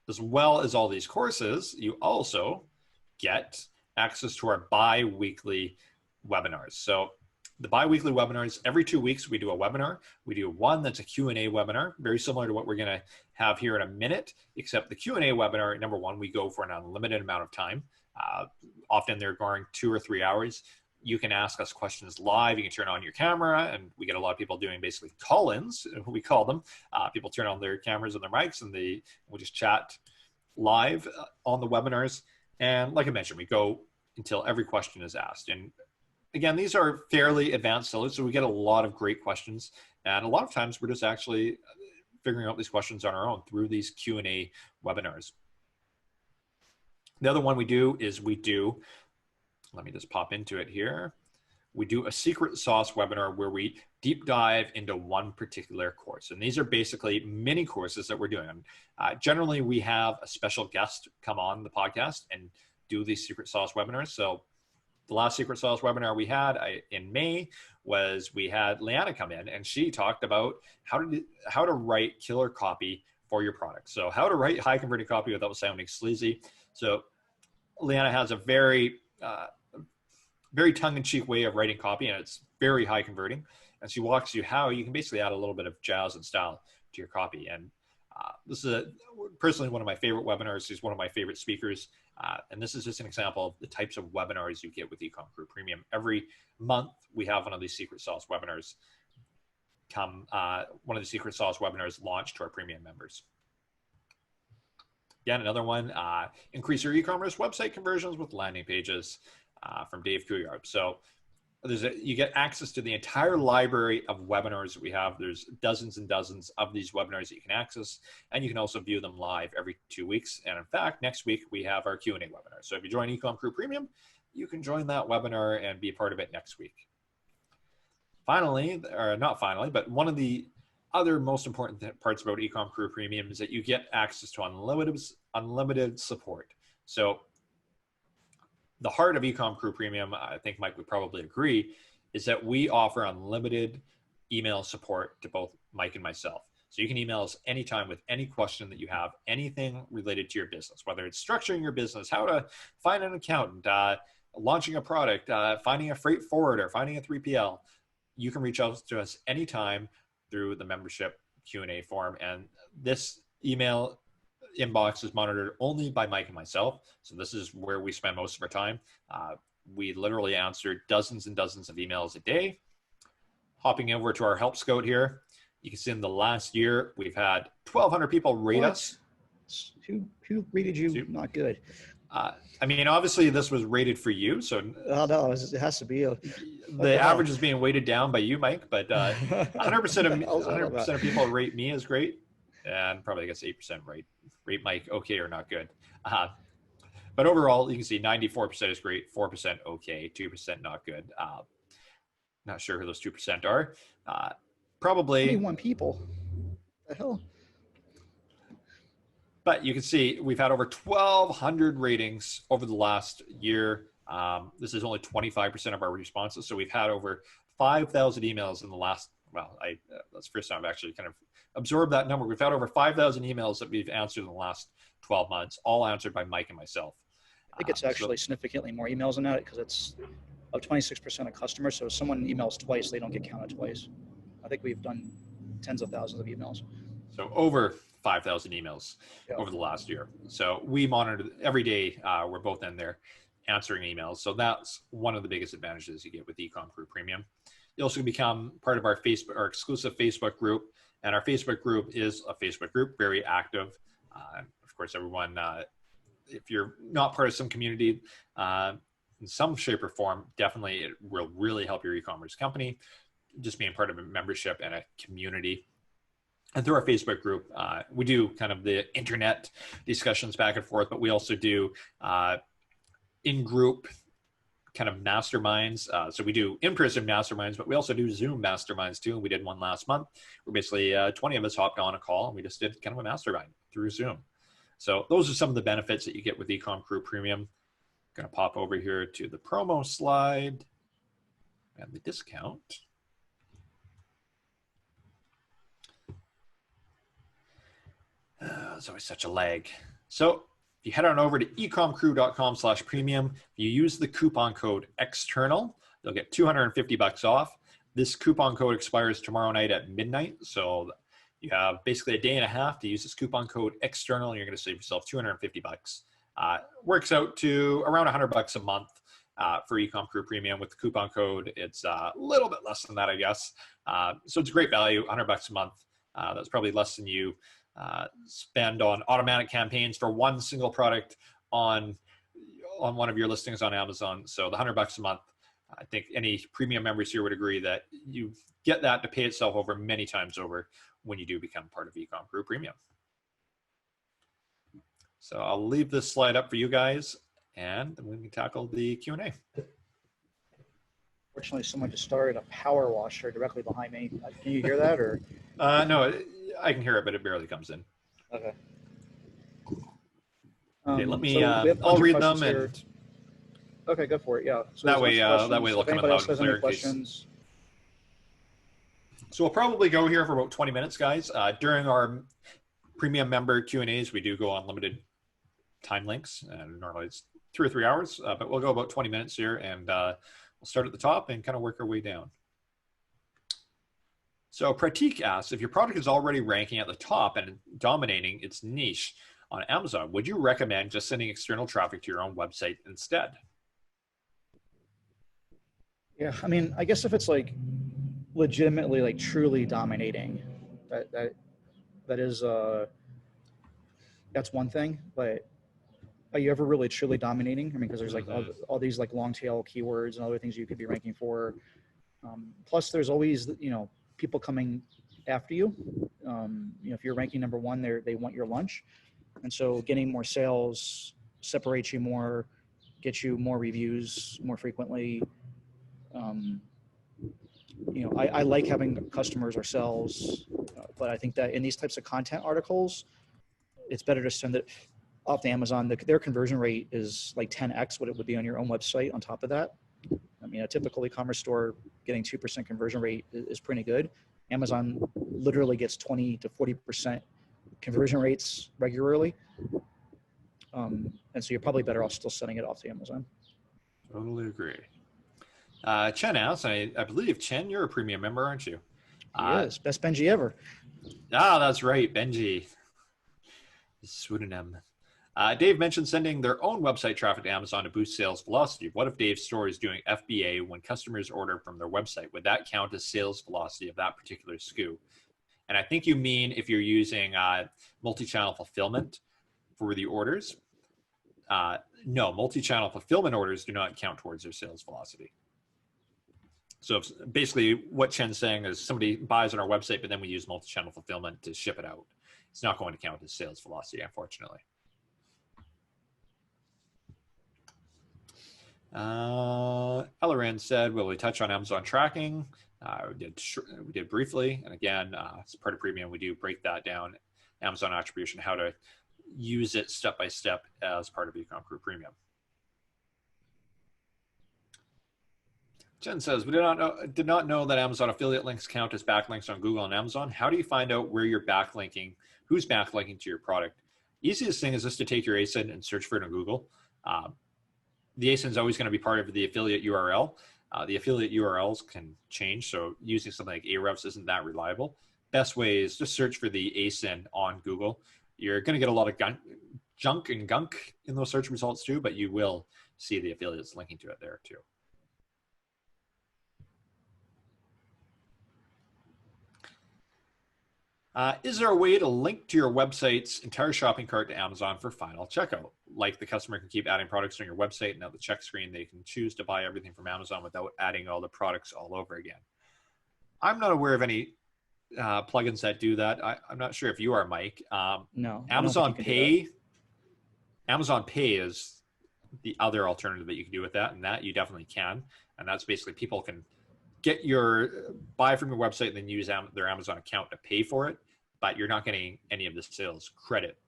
As well as all these courses, you also get access to our bi-weekly webinars. So the bi-weekly webinars, every 2 weeks, we do a webinar. We do one that's a Q&A webinar, very similar to what we're going to have here in a minute, except the Q&A webinar, number one, we go for an unlimited amount of time. Often they're going 2 or 3 hours. You can ask us questions live. You can turn on your camera, and we get a lot of people doing basically call-ins, we call them. People turn on their cameras and their mics, and we'll just chat live on the webinars. And like I mentioned, we go until every question is asked. And again, these are fairly advanced sellers, so we get a lot of great questions. And a lot of times we're just actually figuring out these questions on our own through these Q&A webinars. The other one we do is let me just pop into it here. We do a secret sauce webinar where we deep dive into one particular course. And these are basically mini courses that we're doing. Generally, we have a special guest come on the podcast and do these secret sauce webinars. So the last secret sauce webinar we had in May was we had Leanna come in, and she talked about how to write killer copy for your product. So how to write high converting copy without sounding sleazy. So Leanna has a very tongue-in-cheek way of writing copy, and it's very high converting. And she walks you how you can basically add a little bit of jazz and style to your copy. And this is personally one of my favorite webinars. She's one of my favorite speakers. And this is just an example of the types of webinars you get with EcomCrew Premium. Every month, we have one of these secret sauce webinars one of the secret sauce webinars launched to our premium members. Again, another one, increase your e-commerce website conversions with landing pages from Dave Couillard. So you get access to the entire library of webinars that we have. There's dozens and dozens of these webinars that you can access, and you can also view them live every 2 weeks. And in fact, next week we have our Q&A webinar. So if you join EcomCrew Premium, you can join that webinar and be a part of it next week. Finally, or not finally, but one of the other most important parts about EcomCrew Premium is that you get access to unlimited support. So the heart of EcomCrew Premium, I think Mike would probably agree, is that we offer unlimited email support to both Mike and myself. So you can email us anytime with any question that you have, anything related to your business, whether it's structuring your business, how to find an accountant, launching a product, finding a freight forwarder, finding a 3PL. You can reach out to us anytime through the membership Q&A form. And this email inbox is monitored only by Mike and myself. So this is where we spend most of our time. We literally answer dozens and dozens of emails a day. Hopping over to our Help Scout here, you can see in the last year, we've had 1,200 people rate us. Who rated you not good? I mean, obviously this was rated for you. So no, it has to be. The average is being weighted down by you, Mike, but 100% of people rate me as great. And probably I guess 8% rate Mike okay or not good. But overall, you can see 94% is great, 4% okay, 2% not good. Not sure who those 2% are. Probably 21 people. The hell? But you can see we've had over 1,200 ratings over the last year. This is only 25% of our responses. So we've had over 5,000 emails in the last, that's the first time I've actually kind of absorbed that number. We've had over 5,000 emails that we've answered in the last 12 months, all answered by Mike and myself. I think it's actually significantly more emails than that because it's of 26% of customers. So if someone emails twice, they don't get counted twice. I think we've done tens of thousands of emails. So over 5,000 emails over the last year. So we monitor every day. We're both in there answering emails. So that's one of the biggest advantages you get with EcomCrew Premium. You also become part of our exclusive Facebook group. And our Facebook group is a Facebook group, very active. Of course, everyone, if you're not part of some community, in some shape or form, definitely it will really help your e-commerce company. Just being part of a membership and a community. And through our Facebook group, we do kind of the internet discussions back and forth, but we also do in-group kind of masterminds. So we do in-person masterminds, but we also do Zoom masterminds too. And we did one last month where basically 20 of us hopped on a call and we just did kind of a mastermind through Zoom. So those are some of the benefits that you get with EcomCrew Premium. Going to pop over here to the promo slide and the discount. It's always such a lag. So if you head on over to ecomcrew.com/premium, if you use the coupon code external, you'll get $250 off. This coupon code expires tomorrow night at midnight. So you have basically a day and a half to use this coupon code external, and you're going to save yourself $250. Works out to around $100 a month for EcomCrew Premium. With the coupon code, it's a little bit less than that, I guess. So it's a great value, $100 a month. That's probably less than you spend on automatic campaigns for one single product on one of your listings on Amazon. So the $100 a month, I think any premium members here would agree that you get that to pay itself over many times over when you do become part of EcomCrew Premium. So I'll leave this slide up for you guys, and then we can tackle the Q&A. Fortunately, someone just started a power washer directly behind me. Can you hear that, or? No, I can hear it, but it barely comes in. Okay. Okay, let me. I'll read them and. Okay, go for it. Yeah. So that way they'll come in loud and clear. Questions. So we'll probably go here for about 20 minutes, guys. During our premium member Q&As, we do go on limited time links, and normally it's 2 or 3 hours, but we'll go about 20 minutes here, and we'll start at the top and kind of work our way down. So Pratik asks, if your product is already ranking at the top and dominating its niche on Amazon, would you recommend just sending external traffic to your own website instead? Yeah, I mean, I guess if it's like legitimately like truly dominating, that is that's one thing, but are you ever really truly dominating? I mean, because there's like all these like long tail keywords and other things you could be ranking for. Plus there's always, people coming after you. If you're ranking number one, they want your lunch. And so getting more sales separates you more, gets you more reviews more frequently. I like having customers ourselves, but I think that in these types of content articles, it's better to send it off to Amazon. Their conversion rate is like 10x what it would be on your own website on top of that. I mean, a typical e-commerce store getting 2% conversion rate is pretty good. Amazon literally gets 20 to 40% conversion rates regularly. And so you're probably better off still sending it off to Amazon. Totally agree. Chen asks, I believe, Chen, you're a premium member, aren't you? He is. Best Benji ever. That's right, Benji. Pseudonym. Dave mentioned sending their own website traffic to Amazon to boost sales velocity. What if Dave's store is doing FBA when customers order from their website? Would that count as sales velocity of that particular SKU? And I think you mean if you're using multi-channel fulfillment for the orders. No, multi-channel fulfillment orders do not count towards their sales velocity. So basically what Chen's saying is somebody buys on our website, but then we use multi-channel fulfillment to ship it out. It's not going to count as sales velocity, unfortunately. Elleran said, will we touch on Amazon tracking? We did briefly. And again, as part of Premium, we do break that down, Amazon attribution, how to use it step by step as part of EcomCrew Premium. Jen says, we did not know that Amazon affiliate links count as backlinks on Google and Amazon. How do you find out where you're backlinking, who's backlinking to your product? Easiest thing is just to take your ASIN and search for it on Google. The ASIN is always going to be part of the affiliate URL. The affiliate URLs can change, so using something like Ahrefs isn't that reliable. Best way is just search for the ASIN on Google. You're going to get a lot of junk and gunk in those search results too, but you will see the affiliates linking to it there too. Is there a way to link to your website's entire shopping cart to Amazon for final checkout? Like the customer can keep adding products on your website, and at the check screen, they can choose to buy everything from Amazon without adding all the products all over again. I'm not aware of any plugins that do that. I'm not sure if you are, Mike. No. Amazon Pay. Amazon Pay is the other alternative that you can do with that, and that you definitely can. And that's basically people can get your buy from your website and then use their Amazon account to pay for it, but you're not getting any of the sales credit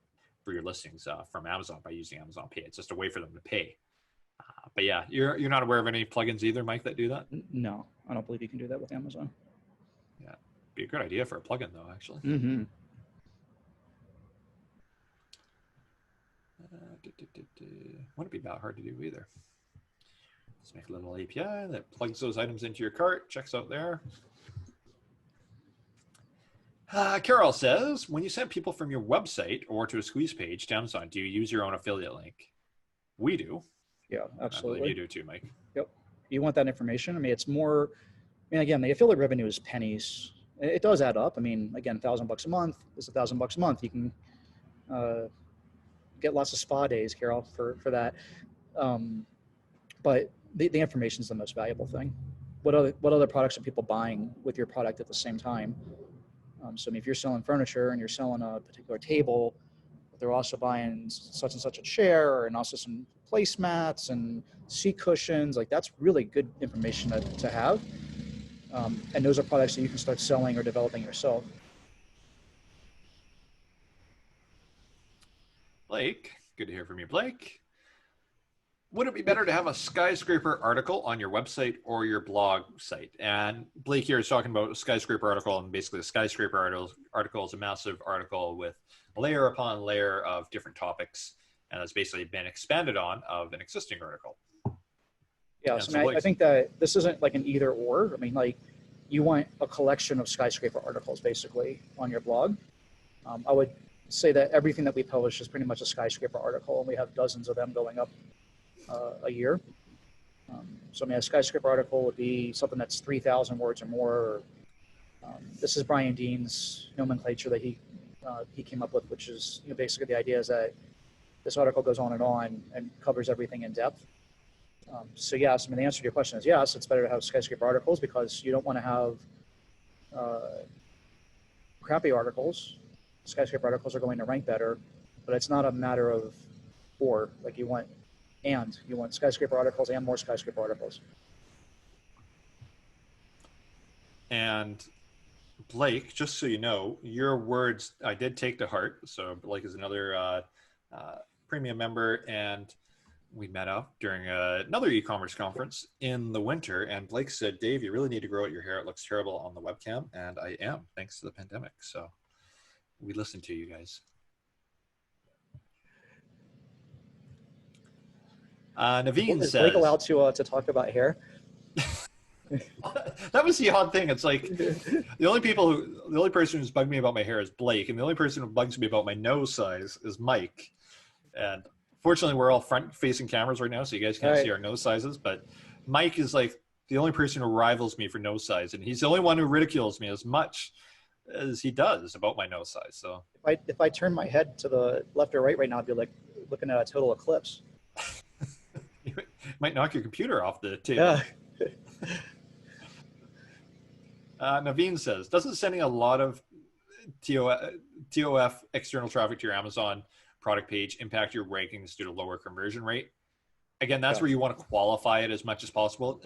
for your listings from Amazon by using Amazon Pay. It's just a way for them to pay. But yeah, you're not aware of any plugins either, Mike, that do that? No, I don't believe you can do that with Amazon. Yeah, be a good idea for a plugin though, actually. Mm-hmm. Wouldn't be that hard to do either. Let's make a little API that plugs those items into your cart, checks out there. Carol says, when you send people from your website or to a squeeze page to Amazon, do you use your own affiliate link? We do. Yeah, absolutely. I believe you do too, Mike. Yep. You want that information. I mean, it's more, I mean, again, the affiliate revenue is pennies. It does add up. I mean, again, $1,000 a month is $1,000 a month. You can get lots of spa days, Carol, for that. But the information is the most valuable thing. What other products are people buying with your product at the same time? So I mean, if you're selling furniture and you're selling a particular table, but they're also buying such and such a chair and also some placemats and seat cushions, like that's really good information to have. And those are products that you can start selling or developing yourself. Blake, good to hear from you, Blake. Would it be better to have a skyscraper article on your website or your blog site? And Blake here is talking about a skyscraper article, and basically a skyscraper article is a massive article with layer upon layer of different topics, and it's basically been expanded on of an existing article. Yeah, so I think that this isn't like an either or. I mean, like you want a collection of skyscraper articles basically on your blog. I would say that everything that we publish is pretty much a skyscraper article, and we have dozens of them going up a year. So I mean, a skyscraper article would be something that's 3,000 words or more. This is Brian Dean's nomenclature that he came up with, which is basically the idea is that this article goes on and covers everything in depth. So yes, I mean the answer to your question is yes. It's better to have skyscraper articles because you don't want to have crappy articles. Skyscraper articles are going to rank better, but it's not a matter of or. Like you want skyscraper articles and more skyscraper articles. And Blake, just so you know, your words I did take to heart. So Blake is another premium member, and we met up during another e-commerce conference in the winter, and Blake said, "Dave, you really need to grow out your hair. It looks terrible on the webcam," and I am, thanks to the pandemic. So we listened to you guys. Naveen Is Blake says, allowed to talk about hair? that was the odd thing. It's like the only person who's bugged me about my hair is Blake, and the only person who bugs me about my nose size is Mike. And fortunately, we're all front-facing cameras right now, so you guys can't see our nose sizes. But Mike is like the only person who rivals me for nose size, and he's the only one who ridicules me as much as he does about my nose size. So if I turn my head to the left or right now, I'd be like looking at a total eclipse. You might knock your computer off the table. Yeah. Naveen says, doesn't sending a lot of TOF external traffic to your Amazon product page impact your rankings due to lower conversion rate? Again, that's where you want to qualify it as much as possible,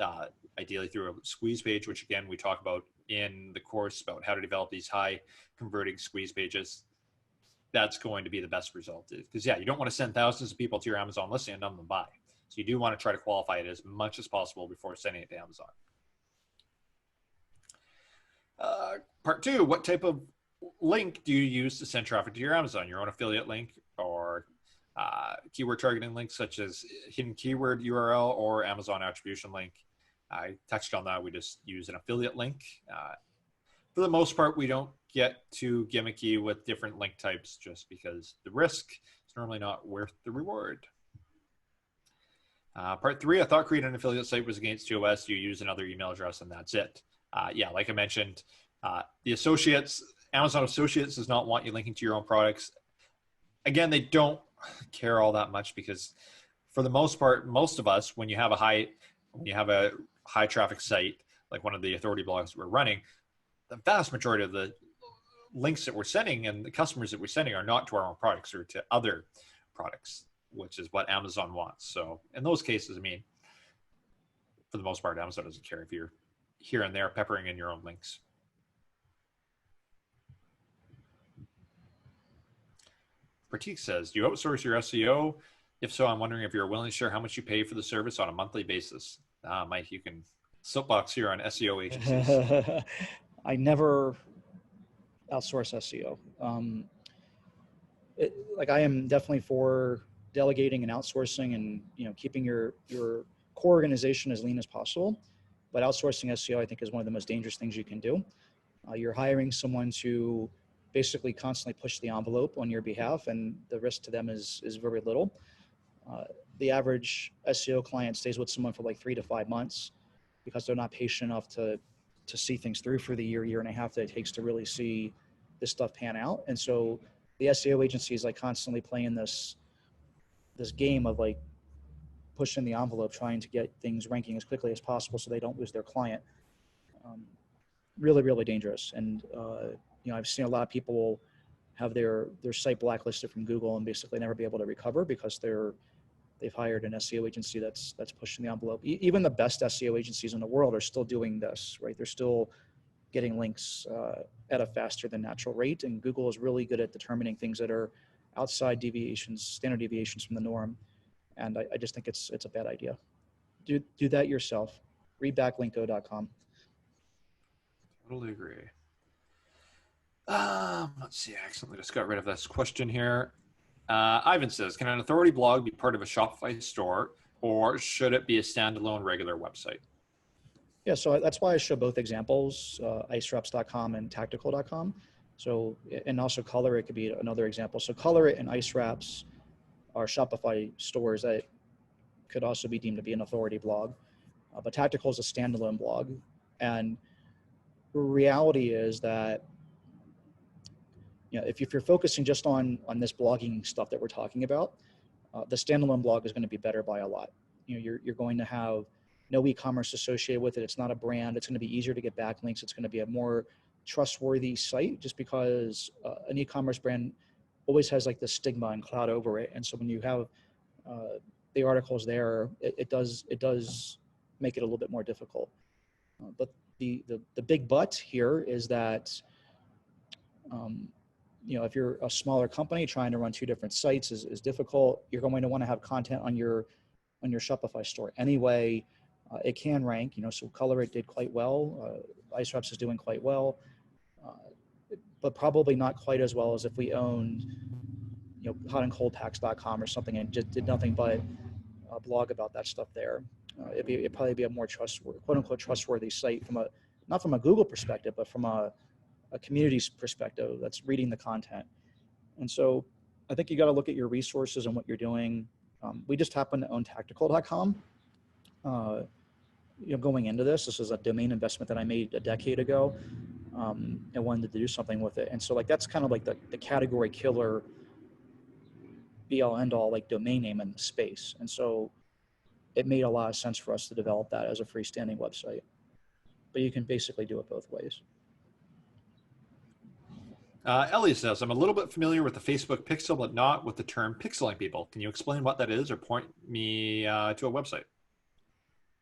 ideally through a squeeze page, which again, we talk about in the course about how to develop these high converting squeeze pages. That's going to be the best result. Because yeah, you don't want to send thousands of people to your Amazon listing and none of them buy. So you do want to try to qualify it as much as possible before sending it to Amazon. Part two, what type of link do you use to send traffic to your Amazon? Your own affiliate link or keyword targeting links such as hidden keyword URL or Amazon attribution link? I touched on that. We just use an affiliate link. For the most part, we don't get too gimmicky with different link types just because the risk is normally not worth the reward. Part three, I thought creating an affiliate site was against TOS. You use another email address and that's it. Yeah, like I mentioned, the associates, Amazon Associates does not want you linking to your own products. Again, they don't care all that much because for the most part, most of us, when you have a high traffic site, like one of the authority blogs we're running, the vast majority of the links that we're sending and the customers that we're sending are not to our own products or to other products, which is what Amazon wants. So in those cases, I mean, for the most part, Amazon doesn't care if you're here and there peppering in your own links. Pratik says, do you outsource your SEO? If so, I'm wondering if you're willing to share how much you pay for the service on a monthly basis. Mike, you can soapbox here on SEO agencies. I never outsource SEO. Like I am definitely for delegating and outsourcing and keeping your core organization as lean as possible. But outsourcing SEO, I think, is one of the most dangerous things you can do. You're hiring someone to basically constantly push the envelope on your behalf, and the risk to them is very little. The average SEO client stays with someone for like 3 to 5 months because they're not patient enough to see things through for the year and a half that it takes to really see this stuff pan out. And so the SEO agency is like constantly playing this game of like pushing the envelope, trying to get things ranking as quickly as possible so they don't lose their client. Really, really dangerous. And I've seen a lot of people have their site blacklisted from Google and basically never be able to recover because they've hired an SEO agency that's pushing the envelope. Even the best SEO agencies in the world are still doing this, right? They're still getting links at a faster than natural rate, and Google is really good at determining things that are outside standard deviations from the norm. And I just think it's a bad idea. Do that yourself. Read backlinko.com. Totally agree. Let's see. I accidentally just got rid of this question here. Ivan says, can an authority blog be part of a Shopify store, or should it be a standalone regular website? Yeah, so that's why I show both examples, icereps.com and tactical.com. So, and also Color It could be another example. So Color It and IceWraps are Shopify stores that could also be deemed to be an authority blog. But Tactical is a standalone blog. And the reality is that if you're focusing just on this blogging stuff that we're talking about, the standalone blog is going to be better by a lot. You're going to have no e-commerce associated with it. It's not a brand. It's going to be easier to get backlinks. It's going to be a more trustworthy site just because an e-commerce brand always has like the stigma and cloud over it. And so when you have the articles there, it does make it a little bit more difficult. But the big but here is that if you're a smaller company trying to run 2 different sites is difficult. You're going to want to have content on your on your Shopify store anyway. It can rank, so Color It did quite well. Ice Wraps is doing quite well, but probably not quite as well as if we owned, hotandcoldpacks.com or something and just did nothing but blog about that stuff there. It'd probably be a more trustworthy, quote unquote, trustworthy site not from a Google perspective, but from a community's perspective that's reading the content. And so I think you got to look at your resources and what you're doing. We just happen to own tactical.com. Going into this is a domain investment that I made a decade ago, and wanted to do something with it. And so that's kind of like the category killer, be all end all, like domain name in the space. And so it made a lot of sense for us to develop that as a freestanding website. But you can basically do it both ways. Ellie says, I'm a little bit familiar with the Facebook pixel, but not with the term pixeling people. Can you explain what that is or point me to a website?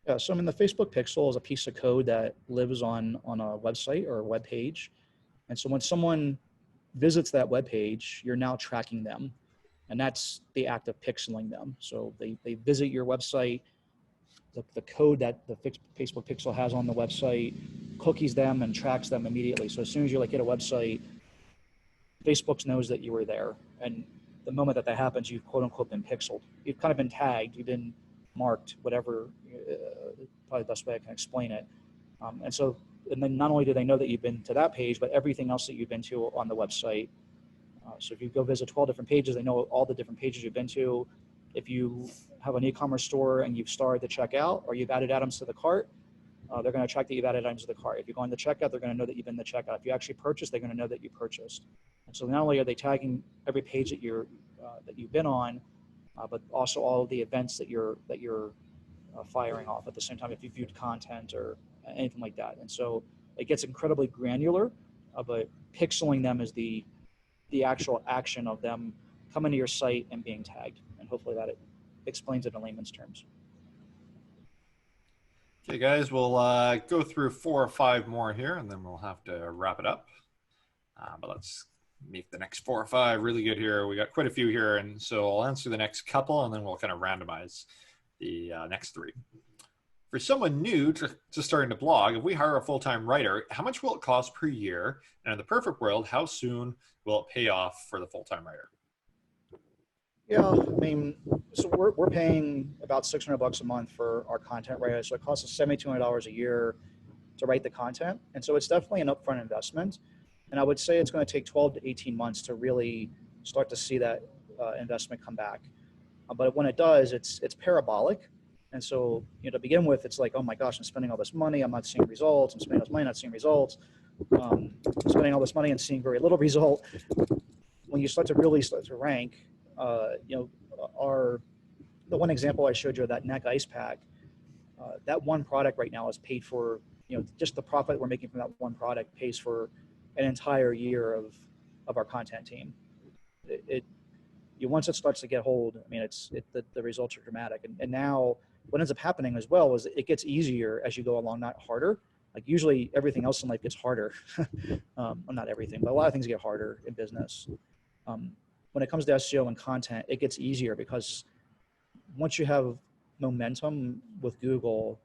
Yeah, so the Facebook pixel is a piece of code that lives on a website or a web page. And so when someone visits that web page, you're now tracking them. And that's the act of pixeling them. So they visit your website, the code that the Facebook pixel has on the website cookies them and tracks them immediately. So as soon as you hit a website, Facebook knows that you were there. And the moment that happens, you've quote unquote been pixeled. You've kind of been tagged, you've been marked, whatever, probably the best way I can explain it. And then not only do they know that you've been to that page, but everything else that you've been to on the website. So if you go visit 12 different pages, they know all the different pages you've been to. If you have an e-commerce store and you've started the checkout or you've added items to the cart, they're going to track that you've added items to the cart. If you go on the checkout, they're going to know that you've been in the checkout. If you actually purchased, they're going to know that you purchased. And so not only are they tagging every page that you've been on, but also all of the events that you're firing off at the same time if you viewed content or anything like that. And so it gets incredibly granular, but pixeling them is the actual action of them coming to your site and being tagged. And hopefully that it explains it in layman's terms. Okay, guys, we'll go through 4 or 5 more here, and then we'll have to wrap it up. But let's make the next 4 or 5 really good here. We got quite a few here, and so I'll answer the next couple, and then we'll kind of randomize the next 3. For someone new to starting to blog, if we hire a full-time writer, how much will it cost per year? And in the perfect world, how soon will it pay off for the full-time writer? Yeah, so we're paying about $600 a month for our content writers. So it costs us $7,200 a year to write the content. And so it's definitely an upfront investment. And I would say it's going to take 12 to 18 months to really start to see that investment come back. But when it does, it's parabolic. And so, to begin with, it's like, oh my gosh, I'm spending all this money. I'm not seeing results. I'm spending all this money, not seeing results. I'm spending all this money and seeing very little result. When you start to rank, the one example I showed you, that neck ice pack, that one product right now is paid for, just the profit we're making from that one product pays for an entire year of our content team. Once it starts to get hold, the results are dramatic. And now what ends up happening as well is it gets easier as you go along, not harder. Like usually everything else in life gets harder. Well, not everything, but a lot of things get harder in business. When it comes to SEO and content, it gets easier because once you have momentum with Google,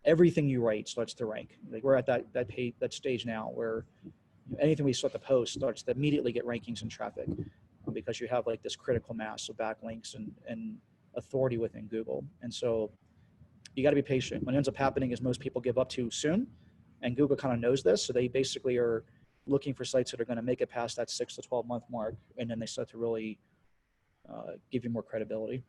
everything you write starts to rank. Like we're at that stage now where anything we start to post starts to immediately get rankings and traffic because you have this critical mass of backlinks and authority within Google. And so you got to be patient. What ends up happening is most people give up too soon, and Google kind of knows this. So they basically are looking for sites that are going to make it past that 6 to 12 month mark. And then they start to really give you more credibility.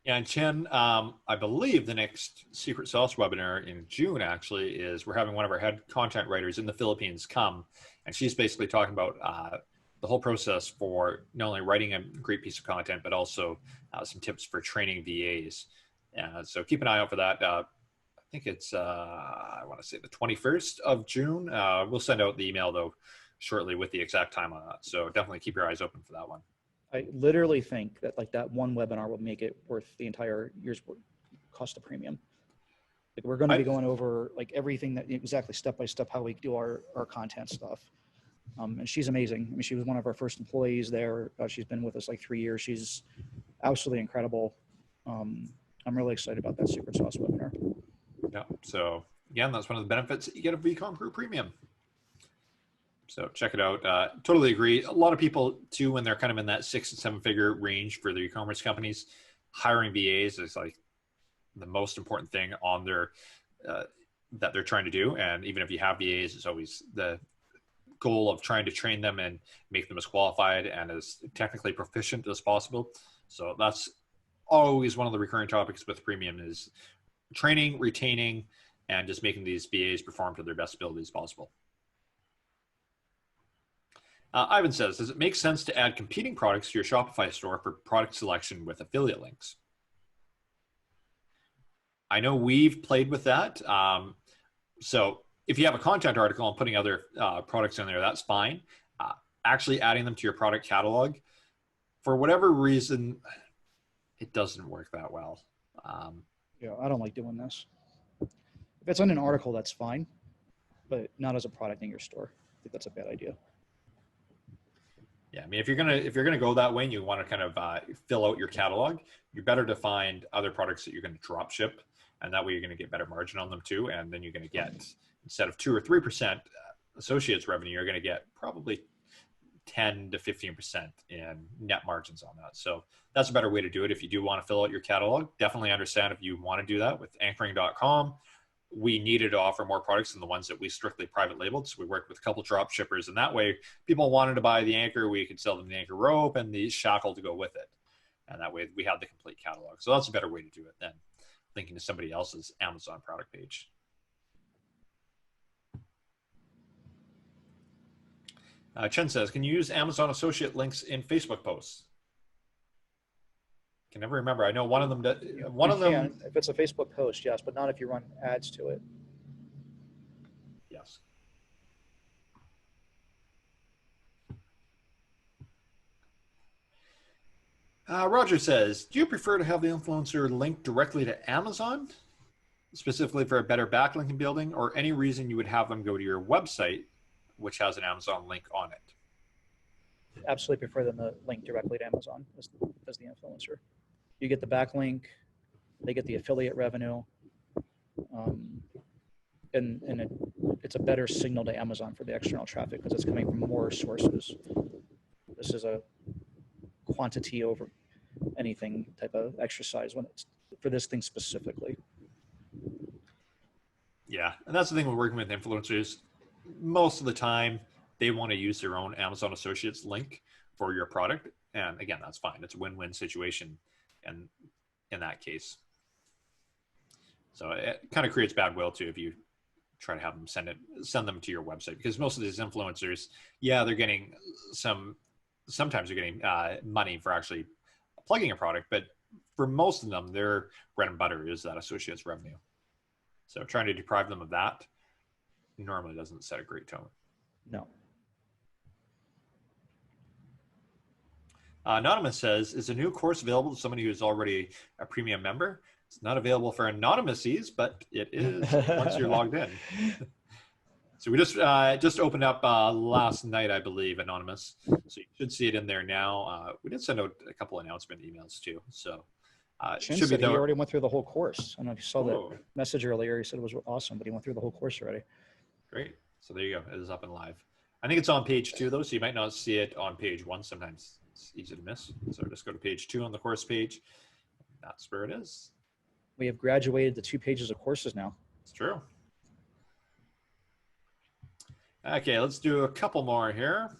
Yeah, and Chen, I believe the next Secret Sauce webinar in June actually is we're having one of our head content writers in the Philippines come, and she's basically talking about the whole process for not only writing a great piece of content, but also some tips for training VAs. So keep an eye out for that. I think it's, I want to say the 21st of June. We'll send out the email though shortly with the exact time on that. So definitely keep your eyes open for that one. I literally think that that one webinar will make it worth the entire year's cost of premium. We're going to be going over everything that exactly step by step how we do our content stuff. And she's amazing. She was one of our first employees there. She's been with us 3 years. She's absolutely incredible. I'm really excited about that secret sauce webinar. Yeah. So again, that's one of the benefits that you get of EcomCrew Premium. So check it out. Totally agree. A lot of people too, when they're kind of in that 6 to 7 figure range for their e-commerce companies, hiring VAs is like the most important thing on their that they're trying to do. And even if you have VAs, it's always the goal of trying to train them and make them as qualified and as technically proficient as possible. So that's always one of the recurring topics with Premium is training, retaining, and just making these VAs perform to their best ability as possible. Ivan says, does it make sense to add competing products to your Shopify store for product selection with affiliate links? I know we've played with that. So if you have a content article and putting other products in there, that's fine. Actually adding them to your product catalog, for whatever reason, it doesn't work that well. Yeah, I don't like doing this. If it's on an article, that's fine, but not as a product in your store. I think that's a bad idea. Yeah, I mean, if you're gonna go that way and you want to kind of fill out your catalog, you're better to find other products that you're going to drop ship, and that way you're going to get better margin on them too, and then you're going to get, instead of 2 or 3% associates revenue, you're going to get probably 10 to 15% in net margins on that. So that's a better way to do it. If you do want to fill out your catalog, definitely understand if you want to do that with anchoring.com. We needed to offer more products than the ones that we strictly private labeled. So we worked with a couple drop shippers, and that way people wanted to buy the anchor, we could sell them the anchor rope and the shackle to go with it. And that way we had the complete catalog. So that's a better way to do it than linking to somebody else's Amazon product page. Chen says, can you use Amazon associate links in Facebook posts? Can never remember. I know one of them. If it's a Facebook post, yes, but not if you run ads to it. Yes. Roger says, do you prefer to have the influencer link directly to Amazon, specifically for a better backlinking building, or any reason you would have them go to your website, which has an Amazon link on it? Absolutely prefer them to link directly to Amazon as the influencer. You get the backlink, they get the affiliate revenue, and it's a better signal to Amazon for the external traffic because it's coming from more sources. This is a quantity over anything type of exercise when it's for this thing specifically. Yeah, and that's the thing with working with influencers. Most of the time, they want to use their own Amazon Associates link for your product, and again, that's fine. It's a win-win situation, and in that case, so it kind of creates bad will too if you try to have them send them to your website, because most of these influencers, yeah, they're getting sometimes they're getting money for actually plugging a product, but for most of them, their bread and butter is that associates revenue. So trying to deprive them of that normally doesn't set a great tone. No. Anonymous says, is a new course available to somebody who's already a premium member? It's not available for anonymouses, but it is once you're logged in. So we just opened up last night, I believe, Anonymous. So you should see it in there now. We did send out a couple announcement emails too. So Shin should be said he there. already went through the whole course. I don't know if you saw that message earlier. He said it was awesome, but he went through the whole course already. Great. So there you go. It is up and live. I think it's on page 2 though, so you might not see it on page 1. Sometimes it's easy to miss. So just go to page 2 on the course page. That's where it is. We have graduated the 2 pages of courses now. It's true. Okay, let's do a couple more here.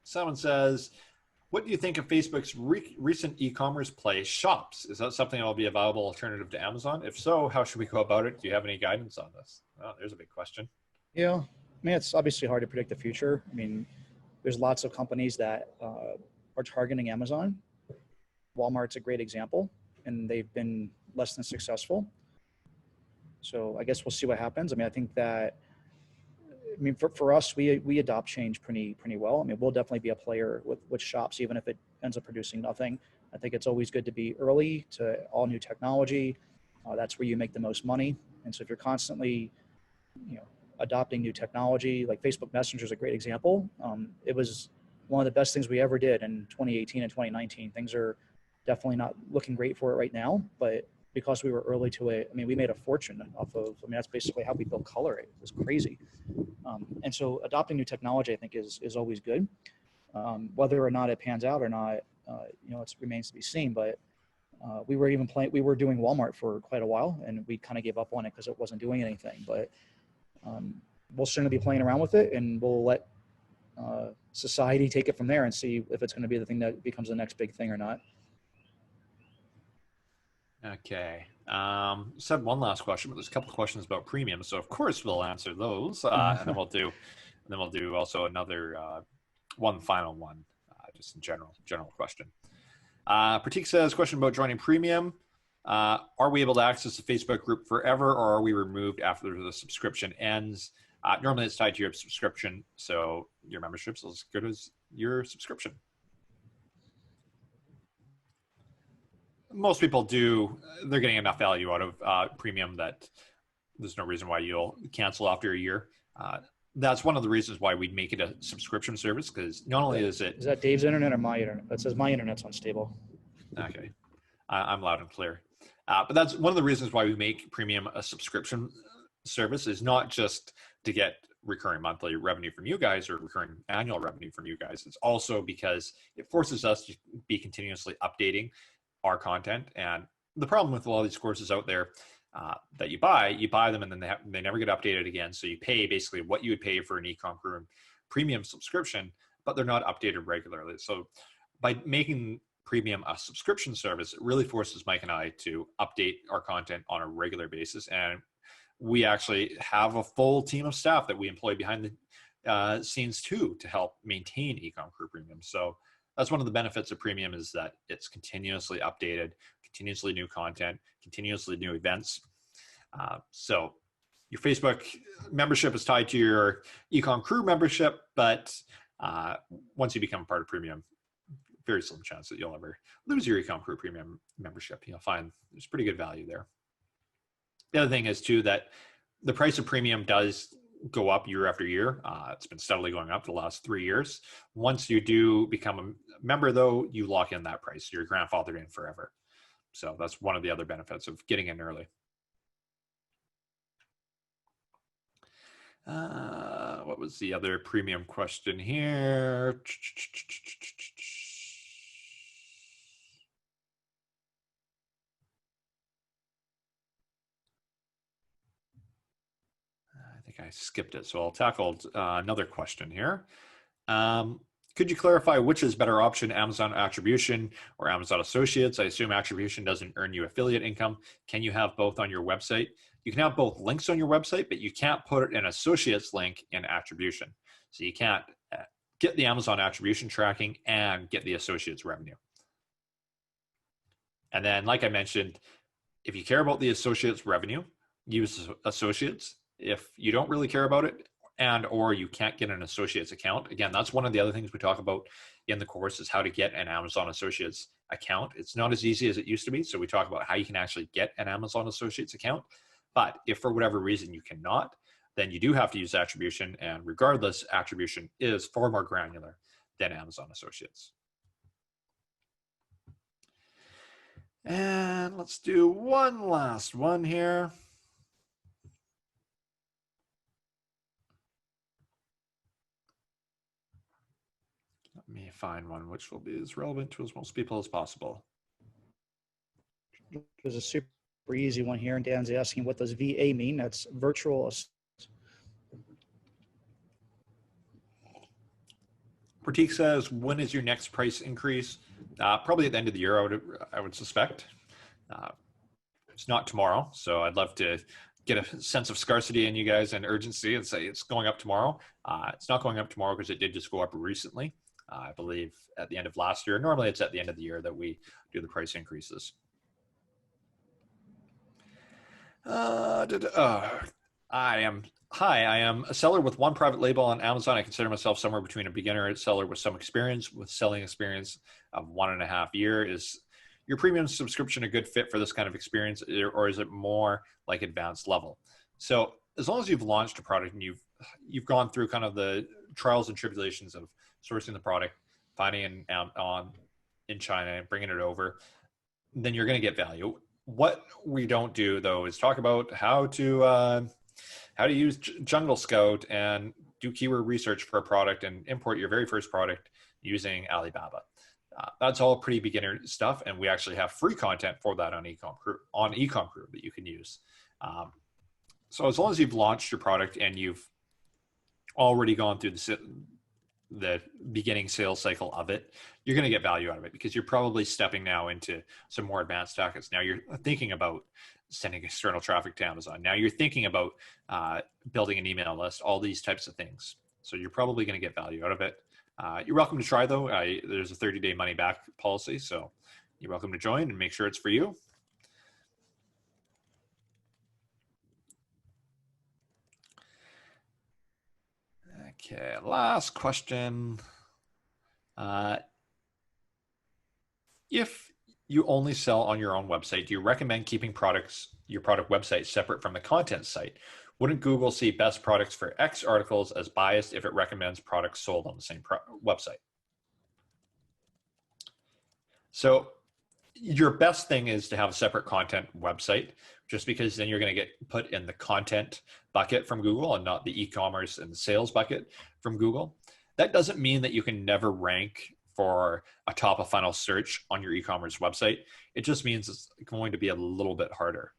Someone says, what do you think of Facebook's recent e-commerce play, Shops? Is that something that will be a viable alternative to Amazon? If so, how should we go about it? Do you have any guidance on this? Oh, there's a big question. Yeah, I mean, it's obviously hard to predict the future. I mean, there's lots of companies that are targeting Amazon. Walmart's a great example, and they've been less than successful. So I guess we'll see what happens. I mean, I think that, I mean, for us, we adopt change pretty well. I mean, we'll definitely be a player with Shops, even if it ends up producing nothing. I think it's always good to be early to all new technology. That's where you make the most money. And so if you're constantly, adopting new technology, like Facebook Messenger is a great example. It was one of the best things we ever did in 2018 and 2019. Things are Definitely not looking great for it right now, but because we were early to it, I mean, we made a fortune off of, I mean, that's basically how we built color. It was crazy. And so adopting new technology, I think is always good. Whether or not it pans out or not, you know, it remains to be seen, but we were doing Walmart for quite a while, and we kind of gave up on it because it wasn't doing anything, but we'll certainly be playing around with it, and we'll let society take it from there and see if it's going to be the thing that becomes the next big thing or not. Okay. Said one last question, but there's a couple of questions about premium, so of course we'll answer those, and then we'll do also another one final one, just in general question. Pratik says, question about joining premium. Are we able to access the Facebook group forever, or are we removed after the subscription ends? Normally it's tied to your subscription, so your membership's as good as your subscription. Most people they're getting enough value out of premium that there's no reason why you'll cancel after a year. That's one of the reasons why we'd make it a subscription service, because not only is it... Is that Dave's internet or my internet? That says my internet's unstable. Okay. I'm loud and clear. But that's one of the reasons why we make premium a subscription service, is not just to get recurring monthly revenue from you guys or recurring annual revenue from you guys. It's also because it forces us to be continuously updating our content. And the problem with a lot of these courses out there that you buy them and then they never get updated again. So you pay basically what you would pay for an EcomCrew premium subscription, but they're not updated regularly. So by making premium a subscription service, it really forces Mike and I to update our content on a regular basis. And we actually have a full team of staff that we employ behind the scenes too, to help maintain EcomCrew Premium. So that's one of the benefits of premium, is that it's continuously updated, continuously new content, continuously new events. So your Facebook membership is tied to your EcomCrew membership, but once you become part of premium, very slim chance that you'll ever lose your EcomCrew premium membership. You'll find there's pretty good value there. The other thing is too, that the price of premium does go up year after year. It's been steadily going up for the last 3 years. Once you do become a member though, you lock in that price. You're grandfathered in forever. So that's one of the other benefits of getting in early. What was the other premium question here? I skipped it, so I'll tackle another question here. Could you clarify which is better option, Amazon Attribution or Amazon Associates? I assume Attribution doesn't earn you affiliate income. Can you have both on your website? You can have both links on your website, but you can't put an Associates link in Attribution. So you can't get the Amazon Attribution tracking and get the Associates revenue. And then, like I mentioned, if you care about the Associates revenue, use Associates. If you don't really care about it or you can't get an Associates account, again, that's one of the other things we talk about in the course, is how to get an Amazon Associates account. It's not as easy as it used to be. So we talk about how you can actually get an Amazon Associates account. But if for whatever reason you cannot, then you do have to use Attribution. And regardless, Attribution is far more granular than Amazon Associates. And let's do one last one here. Let me find one which will be as relevant to as most people as possible. There's a super easy one here, and Dan's asking, what does VA mean? That's virtual. Pratik says, when is your next price increase? Probably at the end of the year, I would suspect. It's not tomorrow, so I'd love to get a sense of scarcity in you guys and urgency and say it's going up tomorrow. It's not going up tomorrow because it did just go up recently. I believe at the end of last year. Normally it's at the end of the year that we do the price increases. I am a seller with one private label on Amazon. I consider myself somewhere between a beginner and seller with some experience, with selling experience of 1.5 years. Is your premium subscription a good fit for this kind of experience, or is it more like advanced level? So as long as you've launched a product and you've gone through kind of the trials and tribulations of sourcing the product, finding in China and bringing it over, then you're going to get value. What we don't do though is talk about how to use Jungle Scout and do keyword research for a product and import your very first product using Alibaba. That's all pretty beginner stuff, and we actually have free content for that on EcomCrew that you can use. So as long as you've launched your product and you've already gone through the beginning sales cycle of it, you're going to get value out of it, because you're probably stepping now into some more advanced tactics. Now you're thinking about sending external traffic to Amazon. Now you're thinking about building an email list, all these types of things. So you're probably going to get value out of it. You're welcome to try though. There's a 30-day money back policy, so you're welcome to join and make sure it's for you. Okay, last question. If you only sell on your own website, do you recommend keeping your product website separate from the content site? Wouldn't Google see best products for X articles as biased if it recommends products sold on the same website? So your best thing is to have a separate content website, just because then you're going to get put in the content bucket from Google and not the e-commerce and the sales bucket from Google. That doesn't mean that you can never rank for a top of funnel search on your e-commerce website. It just means it's going to be a little bit harder.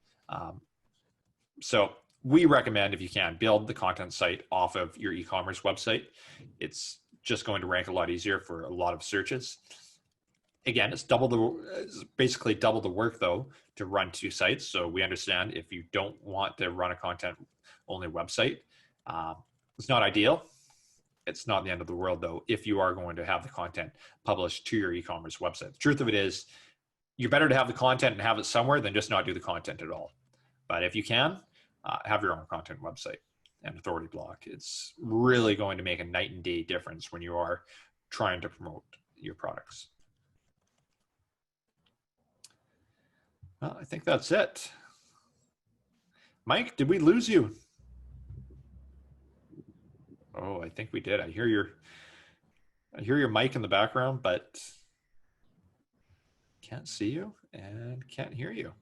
So we recommend, if you can, build the content site off of your e-commerce website. It's just going to rank a lot easier for a lot of searches. Again, it's basically double the work though to run two sites. So we understand if you don't want to run a content only website, it's not ideal. It's not the end of the world though if you are going to have the content published to your e-commerce website. The truth of it is, you're better to have the content and have it somewhere than just not do the content at all. But if you can, have your own content website and authority block. It's really going to make a night and day difference when you are trying to promote your products. Well, I think that's it. Mike, did we lose you? Oh, I think we did. I hear your mic in the background, but can't see you and can't hear you.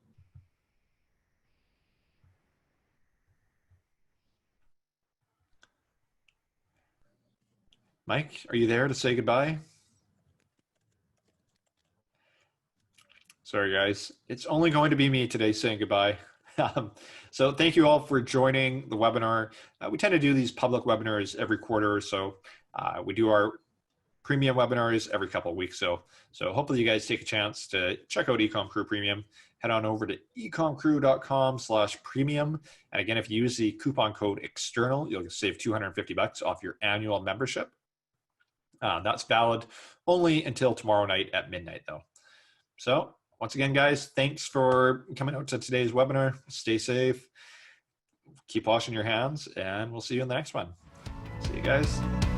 Mike, are you there to say goodbye? Sorry, guys. It's only going to be me today saying goodbye. So thank you all for joining the webinar. We tend to do these public webinars every quarter or so. We do our premium webinars every couple of weeks. So hopefully you guys take a chance to check out EcomCrew Premium. Head on over to ecomcrew.com/premium. And again, if you use the coupon code EXTERNAL, you'll save $250 off your annual membership. That's valid only until tomorrow night at midnight though. So once again, guys, thanks for coming out to today's webinar. Stay safe, keep washing your hands, and we'll see you in the next one. See you guys.